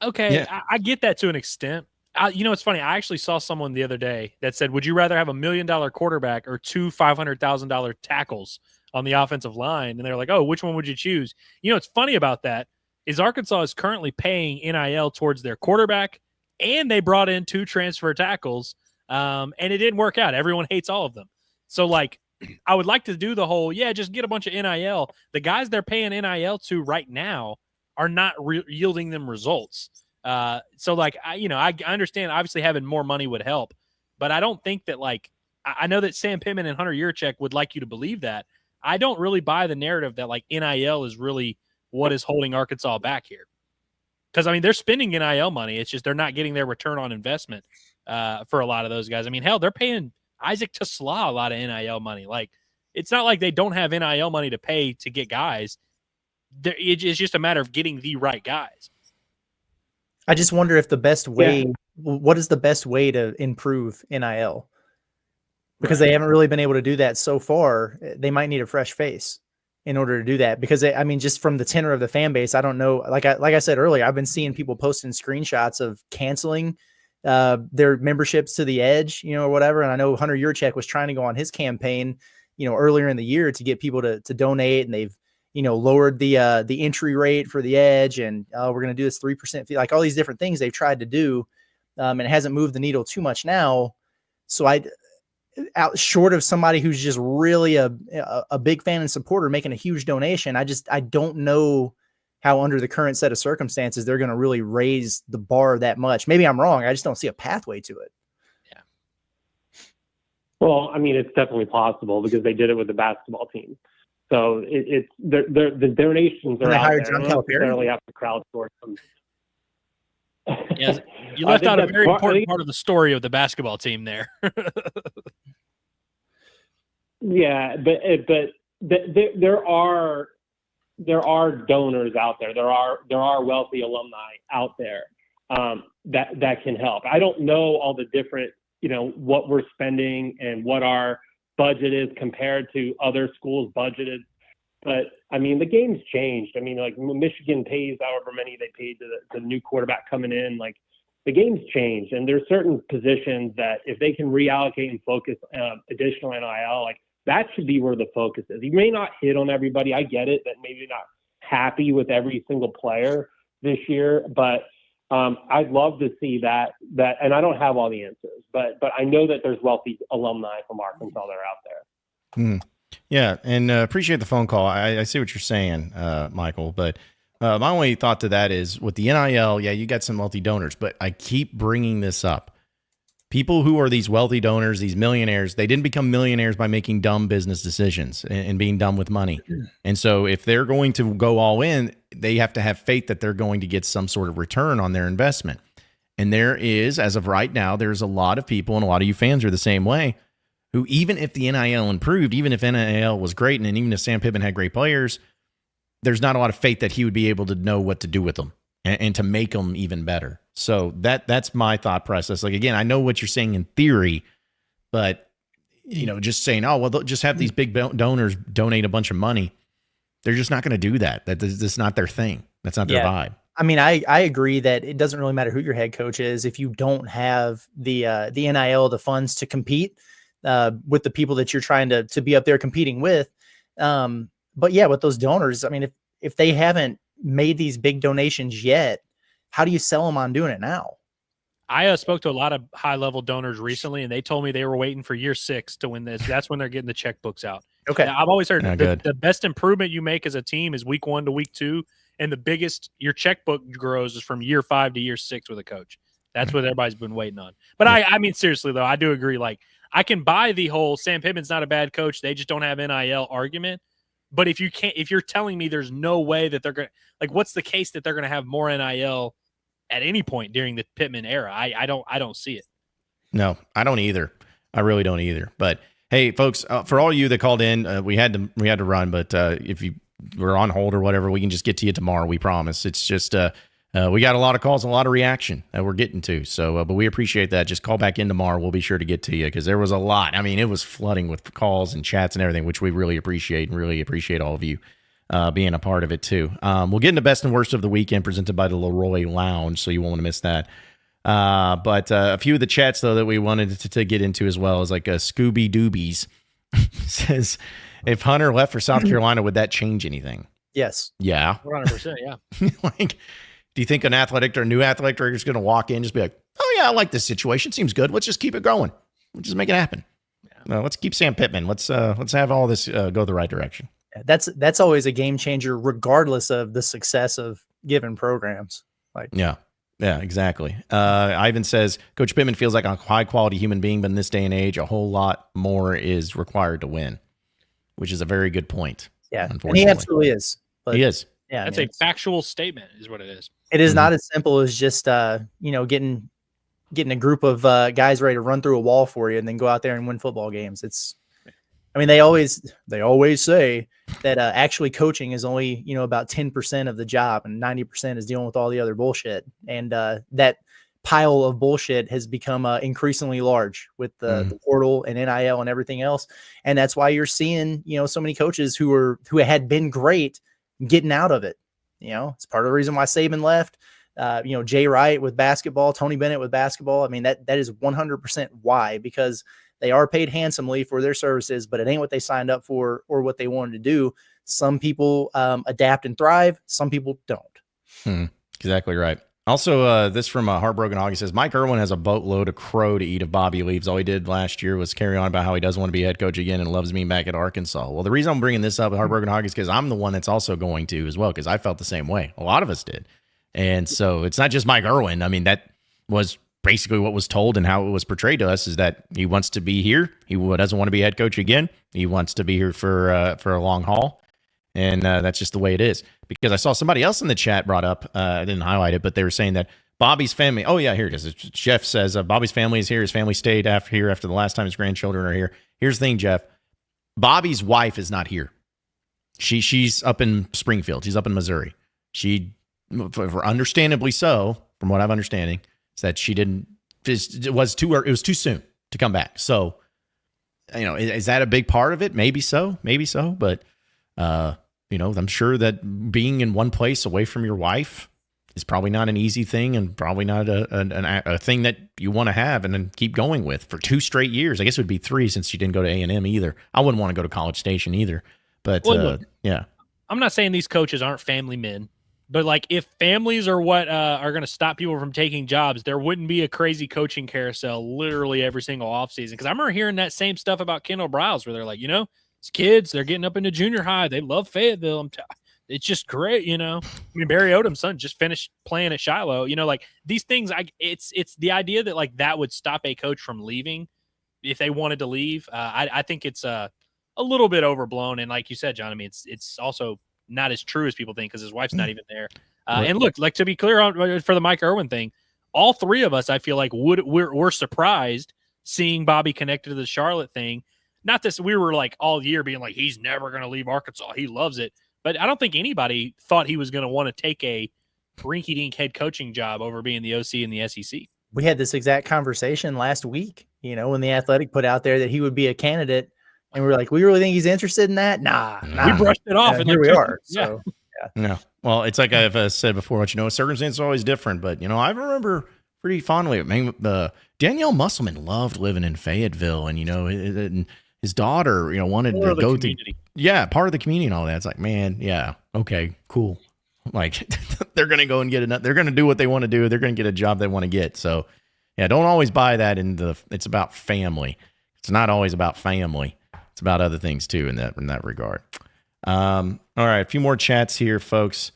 Okay, yeah. I get that to an extent. It's funny. I actually saw someone the other day that said, would you rather have $1 million quarterback or 2 $500,000 tackles on the offensive line? And they're like, oh, which one would you choose? What's funny about that is Arkansas is currently paying NIL towards their quarterback, and they brought in 2 transfer tackles, and it didn't work out. Everyone hates all of them. So, I would like to do the whole, just get a bunch of NIL. The guys they're paying NIL to right now are not yielding them results. I understand obviously having more money would help, but I don't think that I know that Sam Pittman and Hunter Yurachek would like you to believe that. I don't really buy the narrative that NIL is really what is holding Arkansas back here. Because, they're spending NIL money. It's just they're not getting their return on investment for a lot of those guys. Hell, they're paying Isaac Tesla a lot of NIL money. It's not like they don't have NIL money to pay to get guys. It's just a matter of getting the right guys. I just wonder if the best way, what is the best way to improve NIL? Because they haven't really been able to do that so far. They might need a fresh face in order to do that. Because just from the tenor of the fan base, I don't know. Like I said earlier, I've been seeing people posting screenshots of canceling their memberships to the Edge, or whatever. And I know Hunter Yurachek was trying to go on his campaign, earlier in the year to get people to donate, and they've lowered the entry rate for the Edge, and we're going to do this 3% fee, all these different things they've tried to do. And it hasn't moved the needle too much now. So out short of somebody who's just really a big fan and supporter making a huge donation, I don't know how under the current set of circumstances, they're going to really raise the bar that much. Maybe I'm wrong. I just don't see a pathway to it. Well, I mean, it's definitely possible because they did it with the basketball team. So the donations are out there. You don't necessarily have to crowdsource them. Yes, you left out a very important part of the story of the basketball team there. Yeah, but there are donors out there. There are wealthy alumni out there that can help. I don't know all the different, what we're spending and what our budget is compared to other schools' budgeted. But I mean, the game's changed. I mean, like Michigan pays however many they paid to the new quarterback coming in. Like the game's changed, and there's certain positions that if they can reallocate and focus additional NIL, like that should be where the focus is. You may not hit on everybody. I get it that maybe you're not happy with every single player this year, but I'd love to see that, and I don't have all the answers, but I know that there's wealthy alumni from Arkansas that are out there. Yeah, and appreciate the phone call. I see what you're saying, Michael, but my only thought to that is with the NIL, yeah, you got some wealthy donors, but I keep bringing this up. People who are these wealthy donors, these millionaires, they didn't become millionaires by making dumb business decisions and being dumb with money. And so if they're going to go all in, they have to have faith that they're going to get some sort of return on their investment. And there is, as of right now, there's a lot of people, and a lot of you fans are the same way, who even if the NIL improved, even if NIL was great, and even if Sam Pittman had great players, there's not a lot of faith that he would be able to know what to do with them and to make them even better. So that's my thought process. Like, again, I know what you're saying in theory, but, just saying, oh, well, they'll just have these big donors donate a bunch of money. They're just not going to do that. That's not their thing. That's not their vibe. I mean, I agree that it doesn't really matter who your head coach is. If you don't have the NIL, the funds to compete with the people that you're trying to be up there competing with. But yeah, with those donors, I mean, if they haven't made these big donations yet, how do you sell them on doing it now? I spoke to a lot of high-level donors recently, and they told me they were waiting for year 6 to win this. That's when they're getting the checkbooks out. Okay. Now, I've always heard the best improvement you make as a team is week 1 to week 2, and the biggest your checkbook grows is from year 5 to year 6 with a coach. That's what everybody's been waiting on. But I mean, seriously, though, I do agree. Like, I can buy the whole Sam Pittman's not a bad coach, they just don't have NIL argument. But if you're telling me there's no way that they're going to, like, what's the case that they're going to have more NIL at any point during the Pittman era? I don't see it. No, I don't either. I really don't either. But hey, folks, for all you that called in, we had to run, but if you were on hold or whatever, we can just get to you tomorrow. We promise. It's just, we got a lot of calls and a lot of reaction that we're getting to. So, but we appreciate that. Just call back in tomorrow. We'll be sure to get to you because there was a lot. I mean, it was flooding with calls and chats and everything, which we really appreciate and really appreciate all of you being a part of it too. We'll get into best and worst of the weekend presented by the LEROY Lounge, so you won't want to miss that. But a few of the chats though that we wanted to get into as well is like Scooby Doobies says, if Hunter left for South Carolina, would that change anything? Yes. Yeah. 100%. Yeah. Like, do you think a new athletic director is going to walk in and just be like, oh yeah, I like this situation. Seems good. Let's just keep it going. Let's just make it happen. Yeah. Let's keep Sam Pittman. Let's have all this go the right direction. That's always a game changer, regardless of the success of given programs. Like, yeah, exactly. Ivan says Coach Pittman feels like a high quality human being, but in this day and age, a whole lot more is required to win, which is a very good point. Yeah, and he absolutely is. He is. Yeah, that's a factual statement, is what it is. It is not as simple as just getting a group of guys ready to run through a wall for you and then go out there and win football games. I mean, they always say that actually coaching is only, about 10% of the job and 90% is dealing with all the other bullshit. And that pile of bullshit has become increasingly large with the portal and NIL and everything else. And that's why you're seeing, so many coaches who had been great getting out of it. It's part of the reason why Saban left. Jay Wright with basketball, Tony Bennett with basketball. I mean, that is 100% why, because they are paid handsomely for their services, but it ain't what they signed up for or what they wanted to do. Some people adapt and thrive. Some people don't. Exactly right. Also, this from Heartbroken August says, Mike Irwin has a boatload of crow to eat if Bobby leaves. All he did last year was carry on about how he doesn't want to be head coach again and loves being back at Arkansas. Well, the reason I'm bringing this up, Heartbroken August, because I'm the one that's also going to as well, because I felt the same way. A lot of us did. And so it's not just Mike Irwin. I mean, that was basically what was told and how it was portrayed to us is that he wants to be here. He doesn't want to be head coach again. He wants to be here for a long haul. And that's just the way it is. Because I saw somebody else in the chat brought up, I didn't highlight it, but they were saying that Bobby's family, oh yeah, here it is. Jeff says Bobby's family is here. His family stayed after the last time his grandchildren are here. Here's the thing, Jeff. Bobby's wife is not here. She's up in Springfield. She's up in Missouri. She, for understandably so, from what I'm understanding, is that she didn't. It was too soon to come back. So, is that a big part of it? Maybe so. But I'm sure that being in one place away from your wife is probably not an easy thing, and probably not a thing that you want to have and then keep going with for 2 straight years. I guess it would be 3 since she didn't go to A&M either. I wouldn't want to go to College Station either. But yeah, I'm not saying these coaches aren't family men, but like if families are what are going to stop people from taking jobs, there wouldn't be a crazy coaching carousel literally every single offseason. Because I remember hearing that same stuff about Kendall Briles, where they're like, it's kids, they're getting up into junior high, they love Fayetteville. It's just great, I mean, Barry Odom's son just finished playing at Shiloh. Like these things, it's the idea that like that would stop a coach from leaving if they wanted to leave. I think it's a little bit overblown, and like you said, John, I mean, it's also not as true as people think because his wife's not even there. And look, like to be clear on for the Mike Irwin thing, all 3 of us, I feel like we're surprised seeing Bobby connected to the Charlotte thing. Not this, we were like all year being like he's never going to leave Arkansas, he loves it, but I don't think anybody thought he was going to want to take a rinky-dink head coaching job over being the OC in the SEC. We had this exact conversation last week. When the Athletic put out there that he would be a candidate. And we were like, we really think he's interested in that? Nah. We brushed it off. And here we are. So, yeah. Well, it's like I've said before, circumstances are always different. But, I remember pretty fondly, Danielle Musselman loved living in Fayetteville. And, his daughter, wanted to go to, part of the community and all that. It's like, man, yeah, okay, cool. Like, they're going to go and they're going to do what they want to do. They're going to get a job they want to get. So, yeah, don't always buy that it's about family. It's not always about family. It's about other things too in that regard. All right, a few more chats here, folks.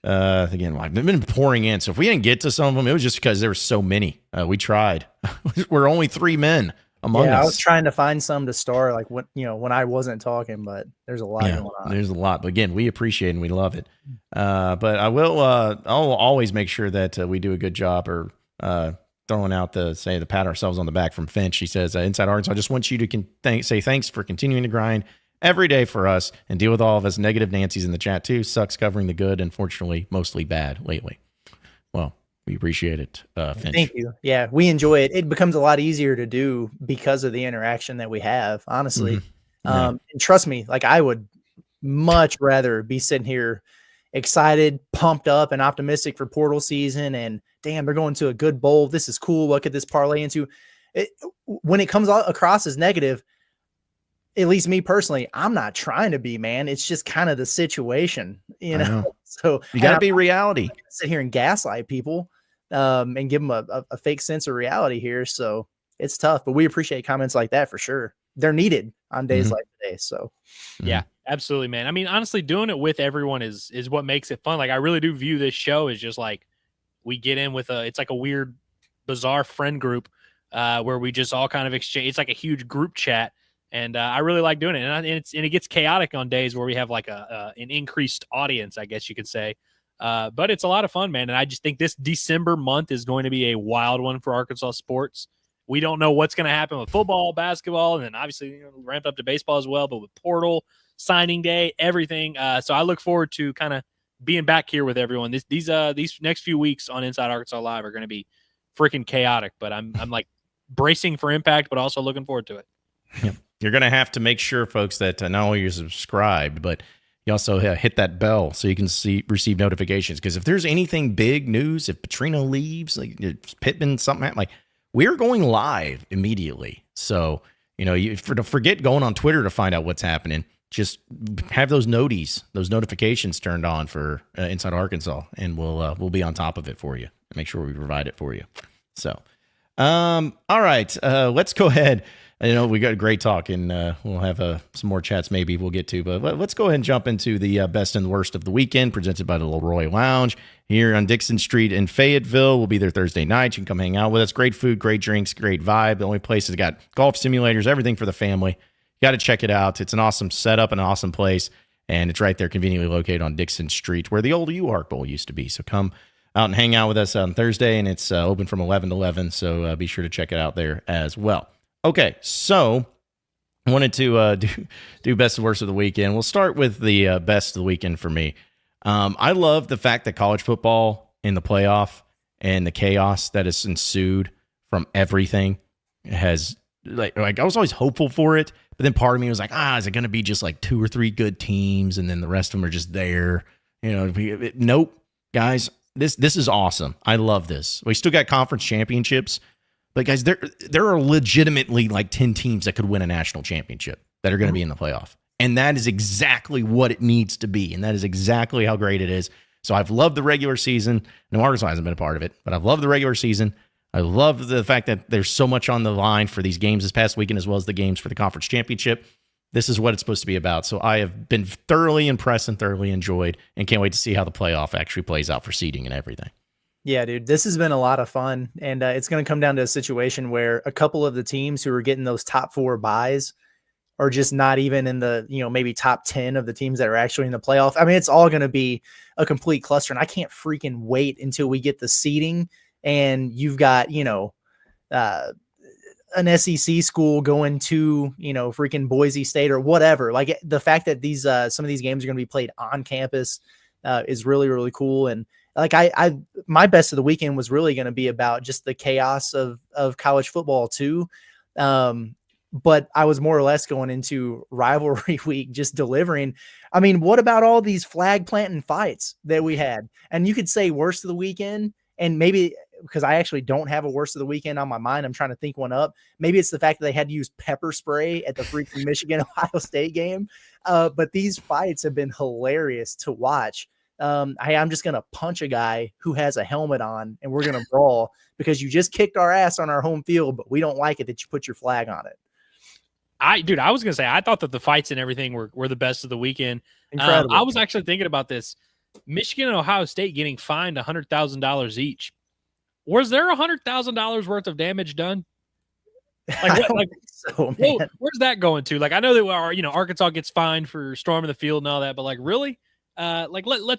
Again, I've been pouring in, so if we didn't get to some of them, it was just because there were so many. We tried. We're only 3 men among us. I was trying to find some to start, like when I wasn't talking, but there's a lot going on. There's a lot, but again, we appreciate and we love it. But I will. I'll always make sure that we do a good job or throwing out the pat ourselves on the back from Finch. He says, Inside Arkansas, I just want you to say thanks for continuing to grind every day for us and deal with all of us negative Nancy's in the chat too. Sucks covering the good, unfortunately, mostly bad lately. Well, we appreciate it, Finch. Thank you. Yeah, we enjoy it. It becomes a lot easier to do because of the interaction that we have, honestly. And trust me, like I would much rather be sitting here excited, pumped up, and optimistic for portal season. And damn, they're going to a good bowl. This is cool. What could this parlay into? When it comes across as negative, at least me personally, I'm not trying to be, man. It's just kind of the situation, So you got to be reality. Sit here and gaslight people and give them a fake sense of reality here. So it's tough, but we appreciate comments like that for sure. They're needed on days like today. So yeah, absolutely, man. I mean, honestly, doing it with everyone is what makes it fun. Like I really do view this show as just like we get in with it's like a weird, bizarre friend group where we just all kind of exchange. It's like a huge group chat. And I really like doing it. And it gets chaotic on days where we have like an increased audience, I guess you could say. But it's a lot of fun, man. And I just think this December month is going to be a wild one for Arkansas sports. We don't know what's going to happen with football, basketball, and then obviously ramp up to baseball as well. But with portal, signing day, everything. So I look forward to kind of being back here with everyone. These next few weeks on Inside Arkansas Live are going to be freaking chaotic. But I'm like bracing for impact, but also looking forward to it. Yep. You're going to have to make sure, folks, that not only you're subscribed, but you also hit that bell so you can receive notifications. Because if there's anything big news, if Petrino leaves, like Pittman, something like we're going live immediately. So, you forget going on Twitter to find out what's happening. Just have those notifications turned on for Inside Arkansas, and we'll be on top of it for you. Make sure we provide it for you. So, all right, let's go ahead. We got a great talk, and we'll have some more chats maybe we'll get to. But let's go ahead and jump into the best and worst of the weekend, presented by the LEROY Lounge here on Dixon Street in Fayetteville. We'll be there Thursday night. You can come hang out with us. Great food, great drinks, great vibe. The only place has got golf simulators, everything for the family. You got to check it out. It's an awesome setup, an awesome place, and it's right there conveniently located on Dixon Street where the old U-Ark Bowl used to be. So come out and hang out with us on Thursday, and it's open from 11 to 11, so be sure to check it out there as well. Okay, so I wanted to do best and worst of the weekend. We'll start with the best of the weekend for me. I love the fact that college football in the playoff and the chaos that has ensued from everything has like I was always hopeful for it, but then part of me was like, is it going to be just like 2 or 3 good teams and then the rest of them are just there? Nope, guys, this is awesome. I love this. We still got conference championships. But guys, there are legitimately like 10 teams that could win a national championship that are going to be in the playoff. And that is exactly what it needs to be. And that is exactly how great it is. So I've loved the regular season. No, Arkansas hasn't been a part of it, but I've loved the regular season. I love the fact that there's so much on the line for these games this past weekend, as well as the games for the conference championship. This is what it's supposed to be about. So I have been thoroughly impressed and thoroughly enjoyed, and can't wait to see how the playoff actually plays out for seeding and everything. Yeah, dude, this has been a lot of fun, and it's going to come down to a situation where a couple of the teams who are getting those top 4 buys are just not even in the, maybe top 10 of the teams that are actually in the playoff. I mean, it's all going to be a complete cluster, and I can't freaking wait until we get the seeding and you've got, an SEC school going to, freaking Boise State or whatever. Like the fact that these, some of these games are going to be played on campus is really, really cool. And like my best of the weekend was really going to be about just the chaos of college football too. But I was more or less going into rivalry week, just delivering. I mean, what about all these flag planting fights that we had? And you could say worst of the weekend, and maybe because I actually don't have a worst of the weekend on my mind, I'm trying to think one up. Maybe it's the fact that they had to use pepper spray at the freaking Michigan-Ohio State game. But these fights have been hilarious to watch. I'm just going to punch a guy who has a helmet on, and we're going to brawl because you just kicked our ass on our home field, but we don't like it that you put your flag on it. I was going to say, I thought that the fights and everything were the best of the weekend. Incredible. I was actually thinking about this. Michigan and Ohio State getting fined $100,000 each. Was there $100,000 worth of damage done? Where's that going to? Like, I know that Arkansas gets fined for storming the field and all that, but like, really? Let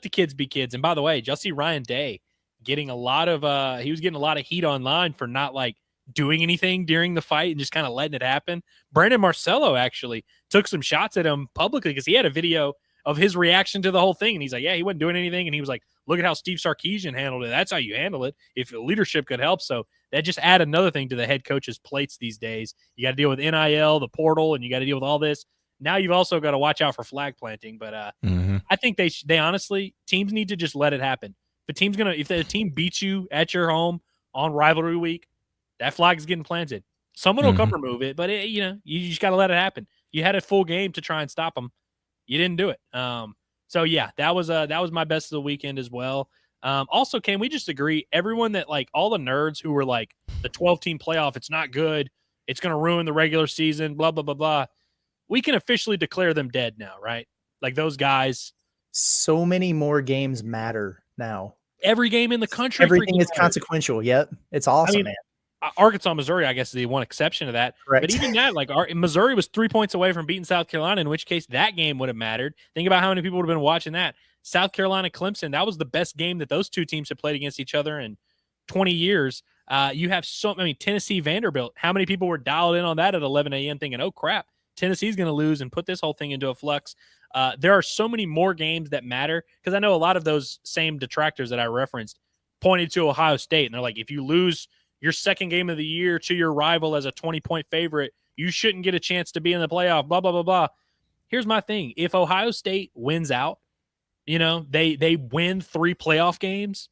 the kids be kids. And by the way, did y'all see Ryan Day getting a lot of he was getting a lot of heat online for not like doing anything during the fight and just kind of letting it happen. Brandon Marcello actually took some shots at him publicly because he had a video of his reaction to the whole thing. And he's like, yeah, he wasn't doing anything. And he was like, look at how Steve Sarkisian handled it. That's how you handle it if leadership could help. So that just add another thing to the head coach's plates these days. You got to deal with NIL, the portal, and you got to deal with all this. Now you've also got to watch out for flag planting. But I think they honestly, teams need to just let it happen. If the team beats you at your home on rivalry week, that flag is getting planted. Someone will come remove it, but you just got to let it happen. You had a full game to try and stop them. You didn't do it. So yeah, that was my best of the weekend as well. Also, can we just agree, everyone that like all the nerds who were like the 12-team playoff, it's not good, it's going to ruin the regular season, blah, blah, blah, blah. We can officially declare them dead now, right? Like those guys. So many more games matter now. Every game in the country. Everything is consequential. Yep. It's awesome, man. Arkansas, Missouri, I guess, is the one exception to that. Correct. But even that, like Missouri was 3 points away from beating South Carolina, in which case that game would have mattered. Think about how many people would have been watching that. South Carolina, Clemson, that was the best game that those two teams have played against each other in 20 years. You have Tennessee, Vanderbilt. How many people were dialed in on that at 11 a.m. thinking, oh, crap, Tennessee's going to lose and put this whole thing into a flux. There are so many more games that matter because I know a lot of those same detractors that I referenced pointed to Ohio State, and they're like, if you lose your second game of the year to your rival as a 20-point favorite, you shouldn't get a chance to be in the playoff, blah, blah, blah, blah. Here's my thing. If Ohio State wins out, they win 3 playoff games,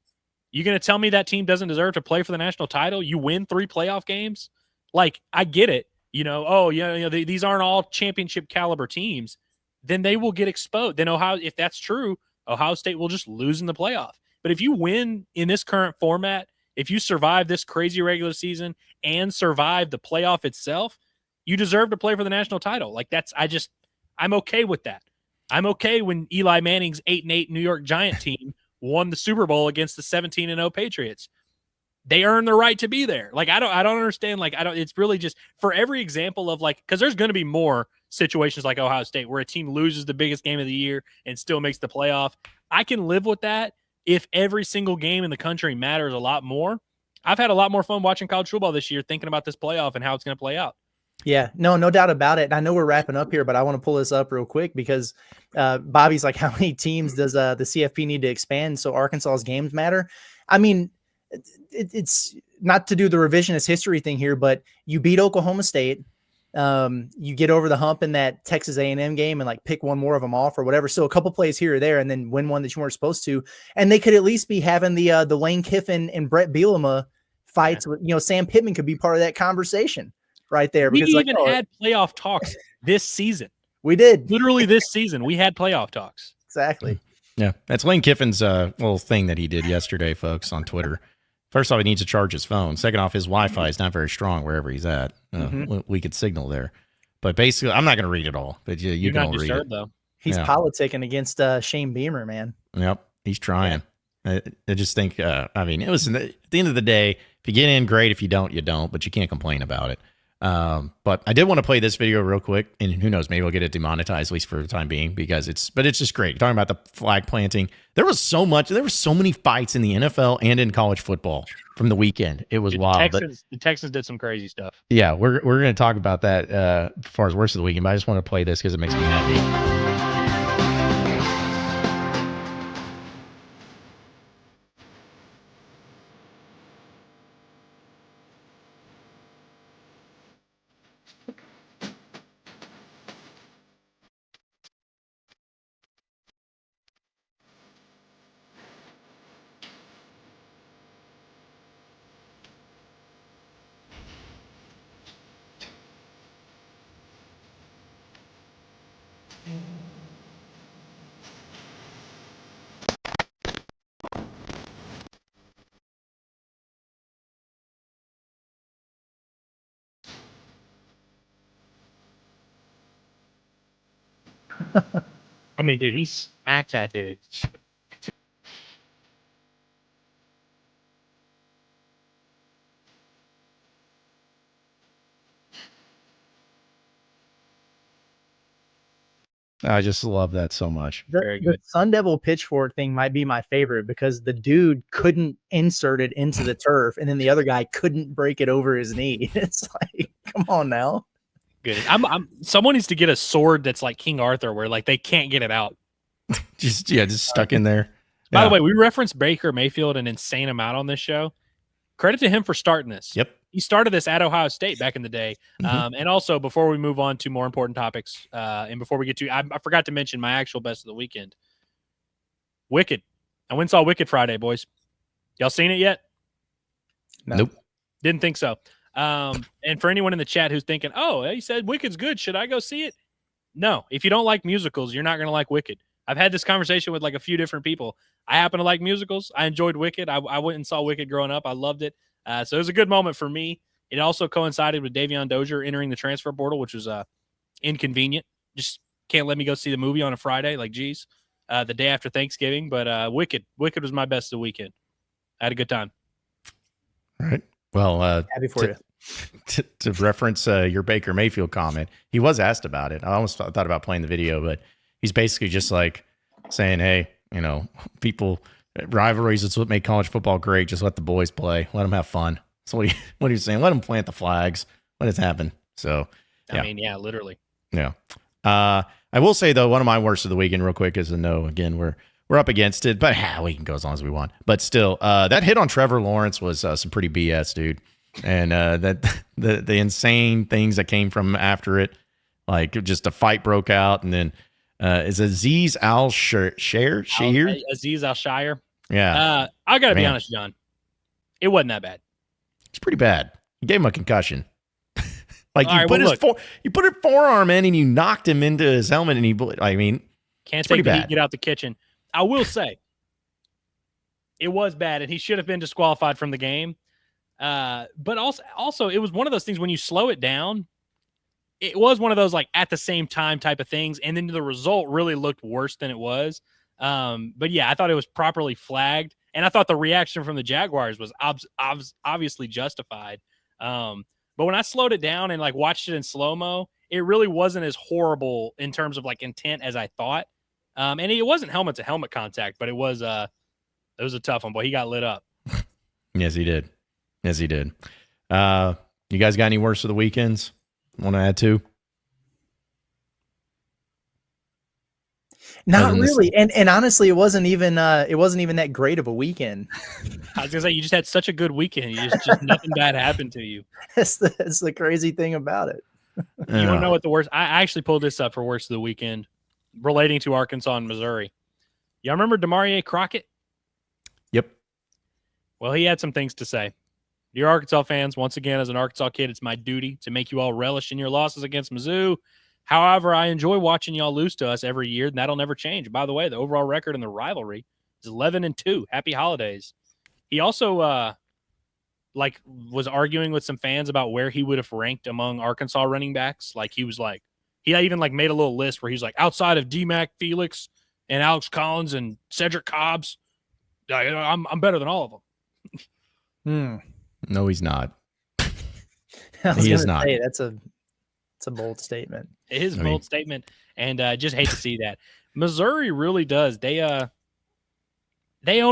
you going to tell me that team doesn't deserve to play for the national title? You win 3 playoff games? Like, I get it. These aren't all championship caliber teams. Then they will get exposed. Then if that's true, Ohio State will just lose in the playoff. But if you win in this current format, if you survive this crazy regular season and survive the playoff itself, You deserve to play for the national title. Like I'm okay with that. I'm okay when Eli Manning's 8-8 New York Giant team won the Super Bowl against the 17-0 Patriots. They earn the right to be there. Like, I don't understand. Like, it's really just for every example of like, because there's going to be more situations like Ohio State where a team loses the biggest game of the year and still makes the playoff. I can live with that if every single game in the country matters a lot more. I've had a lot more fun watching college football this year, thinking about this playoff and how it's going to play out. Yeah, no doubt about it. I know we're wrapping up here, but I want to pull this up real quick because Bobby's like, how many teams does the CFP need to expand so Arkansas's games matter? I mean, it's not to do the revisionist history thing here, but you beat Oklahoma State. You get over the hump in that Texas A&M game and like pick one more of them off or whatever. So a couple plays here or there, and then win one that you weren't supposed to. And they could at least be having the Lane Kiffin and Brett Bielema fights. With, Sam Pittman could be part of that conversation right there. We Because even had playoff talks this season. We did. Literally this season, we had playoff talks. Exactly. Yeah, that's Lane Kiffin's little thing that he did yesterday, folks, on Twitter. First off, he needs to charge his phone. Second off, his Wi-Fi is not very strong wherever he's at. We could signal there. But basically, I'm not going to read it all. But you can all read it. Though. He's politicking against Shane Beamer, man. Yep, he's trying. I just think, I mean, it was at the end of the day, if you get in, great. If you don't, you don't. But you can't complain about it. But I did want to play this video real quick, and who knows, maybe we'll get it demonetized, at least for the time being, because it's just great. Talking about the flag planting. There were so many fights in the NFL and in college football from the weekend. It was wild. The Texans did some crazy stuff. Yeah, we're going to talk about that as far as worst of the weekend, but I just want to play this because it makes me happy. I mean, dude, he smacked that dude. I just love that so much. The Sun Devil pitchfork thing might be my favorite because the dude couldn't insert it into the turf, and then the other guy couldn't break it over his knee. It's like, come on now. Good. Someone needs to get a sword that's like King Arthur, where like they can't get it out. just stuck in there. By the way, we referenced Baker Mayfield an insane amount on this show. Credit to him for starting this. Yep. He started this at Ohio State back in the day. And also, before we move on to more important topics, and before we get to, I forgot to mention my actual best of the weekend. Wicked. I went and saw Wicked Friday, boys. Y'all seen it yet? No. Nope. Didn't think so. And for anyone in the chat who's thinking, oh, he said Wicked's good, should I go see it? No. If you don't like musicals, you're not going to like Wicked. I've had this conversation with like a few different people. I happen to like musicals. I enjoyed Wicked. I went and saw Wicked growing up. I loved it. So it was a good moment for me. It also coincided with Davion Dozier entering the transfer portal, which was inconvenient. Just can't let me go see the movie on a Friday. Like, geez, the day after Thanksgiving. But Wicked was my best of the weekend. I had a good time. All right. Well, happy for you. To reference your Baker Mayfield comment, he was asked about it. I almost thought about playing the video, but he's basically just like saying, hey, rivalries, it's what make college football great. Just let the boys play. Let them have fun. So what he's saying, let them plant the flags. Let it happen. So, yeah. I mean, yeah, literally. Yeah. I will say, though, one of my worst of the weekend real quick is a no. Again, we're up against it, but we can go as long as we want. But still, that hit on Trevor Lawrence was some pretty BS, dude. And that the insane things that came from after it, like just a fight broke out, and then is Aziz Al-Shire? Aziz Al-Shire. Yeah. I got to be honest, John. It wasn't that bad. It's pretty bad. You gave him a concussion. Like you put his forearm in and you knocked him into his helmet, and can't take the heat, get out the kitchen. I will say it was bad, and he should have been disqualified from the game. But also it was one of those things when you slow it down, it was one of those like at the same time type of things. And then the result really looked worse than it was. But yeah, I thought it was properly flagged. And I thought the reaction from the Jaguars was obviously justified. But when I slowed it down and like watched it in slow-mo, it really wasn't as horrible in terms of like intent as I thought. And it wasn't helmet to helmet contact, but it was a tough one. Boy, he got lit up. Yes, he did. Yes, he did. You guys got any worse of the weekends? Want to add to? Not really. And honestly, it wasn't even that great of a weekend. I was gonna say, you just had such a good weekend. You just nothing bad happened to you. That's the crazy thing about it. You want to know what the worst? I actually pulled this up for worst of the weekend relating to Arkansas and Missouri. Y'all remember Demarie Crockett? Yep. Well, he had some things to say. Dear Arkansas fans, once again, as an Arkansas kid, it's my duty to make you all relish in your losses against Mizzou. However, I enjoy watching y'all lose to us every year, and that'll never change. By the way, the overall record in the rivalry is 11-2. Happy holidays. He also was arguing with some fans about where he would have ranked among Arkansas running backs. Like he even made a little list where he's like, outside of D-Mac Felix and Alex Collins and Cedric Cobbs, I'm better than all of them. No, he's not. He is not. That's a bold statement. It is a bold statement, and just hate to see that. Missouri really does. They own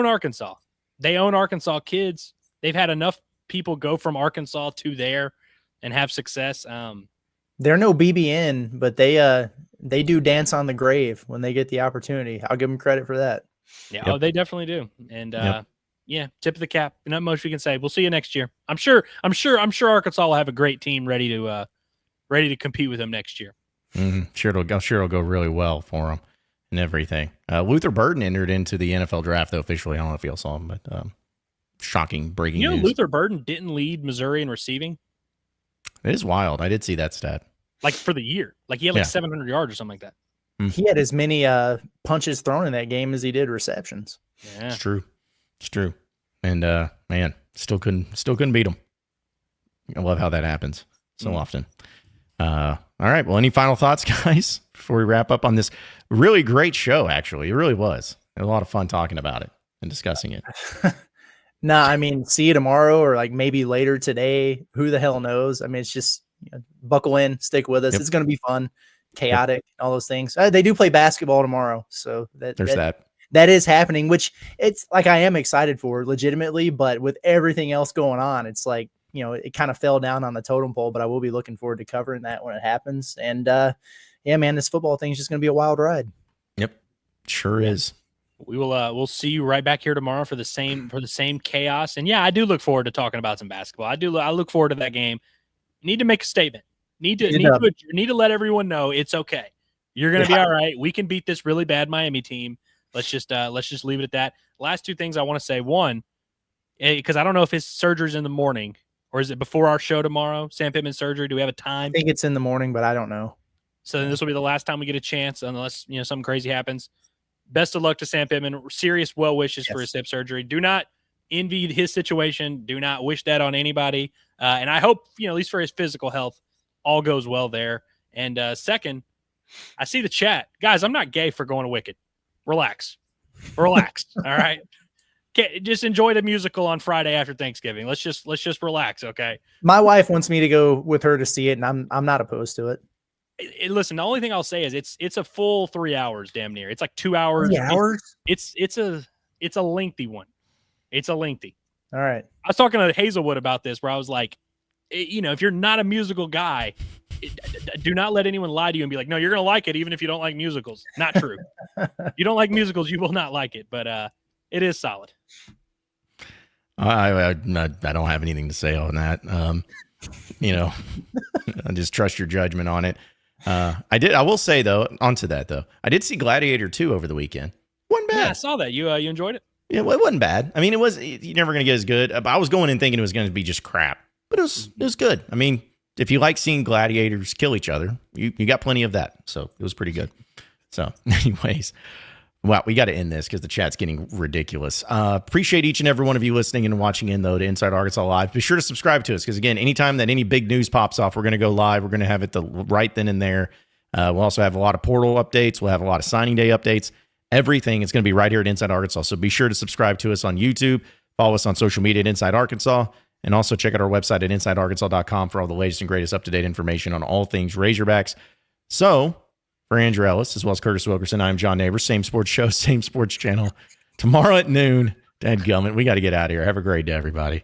Arkansas. They own Arkansas kids. They've had enough people go from Arkansas to there and have success. They're no BBN, but they do dance on the grave when they get the opportunity. I'll give them credit for that. Yeah, yep. Oh, they definitely do. And yeah, tip of the cap. Not much we can say. We'll see you next year. I'm sure Arkansas will have a great team ready to compete with them next year. Mm-hmm. Sure it'll go really well for them and everything. Luther Burden entered into the NFL draft though officially. I don't know if y'all saw him, but shocking breaking news. Luther Burden didn't lead Missouri in receiving. It is wild. I did see that stat. Like for the year, like he had 700 yards or something like that. He had as many punches thrown in that game as he did receptions. Yeah, it's true. It's true. And man, still couldn't beat him. I love how that happens so often. All right. Well, any final thoughts, guys, before we wrap up on this really great show? Actually, it really was. It was a lot of fun talking about it and discussing it. Nah, I mean, see you tomorrow or like maybe later today. Who the hell knows? I mean, it's just buckle in, stick with us. Yep. It's going to be fun, chaotic, all those things. They do play basketball tomorrow, so there's that. That is happening, which it's like I am excited for legitimately, but with everything else going on, it's like, it kind of fell down on the totem pole, but I will be looking forward to covering that when it happens. And yeah, man, this football thing is just going to be a wild ride. Yep. Sure is. We will we'll see you right back here tomorrow for the same chaos. And yeah, I do look forward to talking about some basketball. I look forward to that game. Need to make a statement. Need to let everyone know it's okay. You're going to be all right. We can beat this really bad Miami team. Let's just leave it at that. Last two things I want to say. One, because I don't know if his surgery's in the morning or is it before our show tomorrow? Sam Pittman surgery. Do we have a time? I think it's in the morning, but I don't know. So then this will be the last time we get a chance, unless something crazy happens. Best of luck to Sam Pittman. Serious well wishes for his hip surgery. Do not envy his situation. Do not wish that on anybody. And I hope at least for his physical health, all goes well there. And second, I see the chat, guys. I'm not gay for going to Wicked. Relax. All right. Okay, just enjoy the musical on Friday after Thanksgiving. Let's just relax, okay? My wife wants me to go with her to see it, and I'm not opposed to it. Listen, the only thing I'll say is it's a full 3 hours, damn near. It's like 2 hours. 3 hours? It's a lengthy one. It's a lengthy. All right. I was talking to Hazelwood about this, where I was like, if you're not a musical guy, do not let anyone lie to you and be like, no, you're going to like it even if you don't like musicals. Not true. You don't like musicals, you will not like it, but it is solid. I don't have anything to say on that. I just trust your judgment on it. I will say though, onto that though, I did see Gladiator 2 over the weekend. Wasn't bad. Yeah, I saw that. You enjoyed it? Yeah, well, it wasn't bad. I mean, you're never going to get as good. But I was going in thinking it was going to be just crap, but it was good. I mean, if you like seeing gladiators kill each other, you got plenty of that. So it was pretty good. So anyways, Wow, we got to end this because the chat's getting ridiculous. Appreciate each and every one of you listening and watching in, though, to Inside Arkansas Live. Be sure to subscribe to us because, again, anytime that any big news pops off, we're going to go live. We're going to have it right then and there. We'll also have a lot of portal updates. We'll have a lot of signing day updates. Everything is going to be right here at Inside Arkansas. So be sure to subscribe to us on YouTube. Follow us on social media at Inside Arkansas. And also check out our website at InsideArkansas.com for all the latest and greatest up-to-date information on all things Razorbacks. So, for Andrew Ellis, as well as Curtis Wilkerson, I'm John Neighbors. Same sports show, same sports channel. Tomorrow at noon. Dadgummit, we got to get out of here. Have a great day, everybody.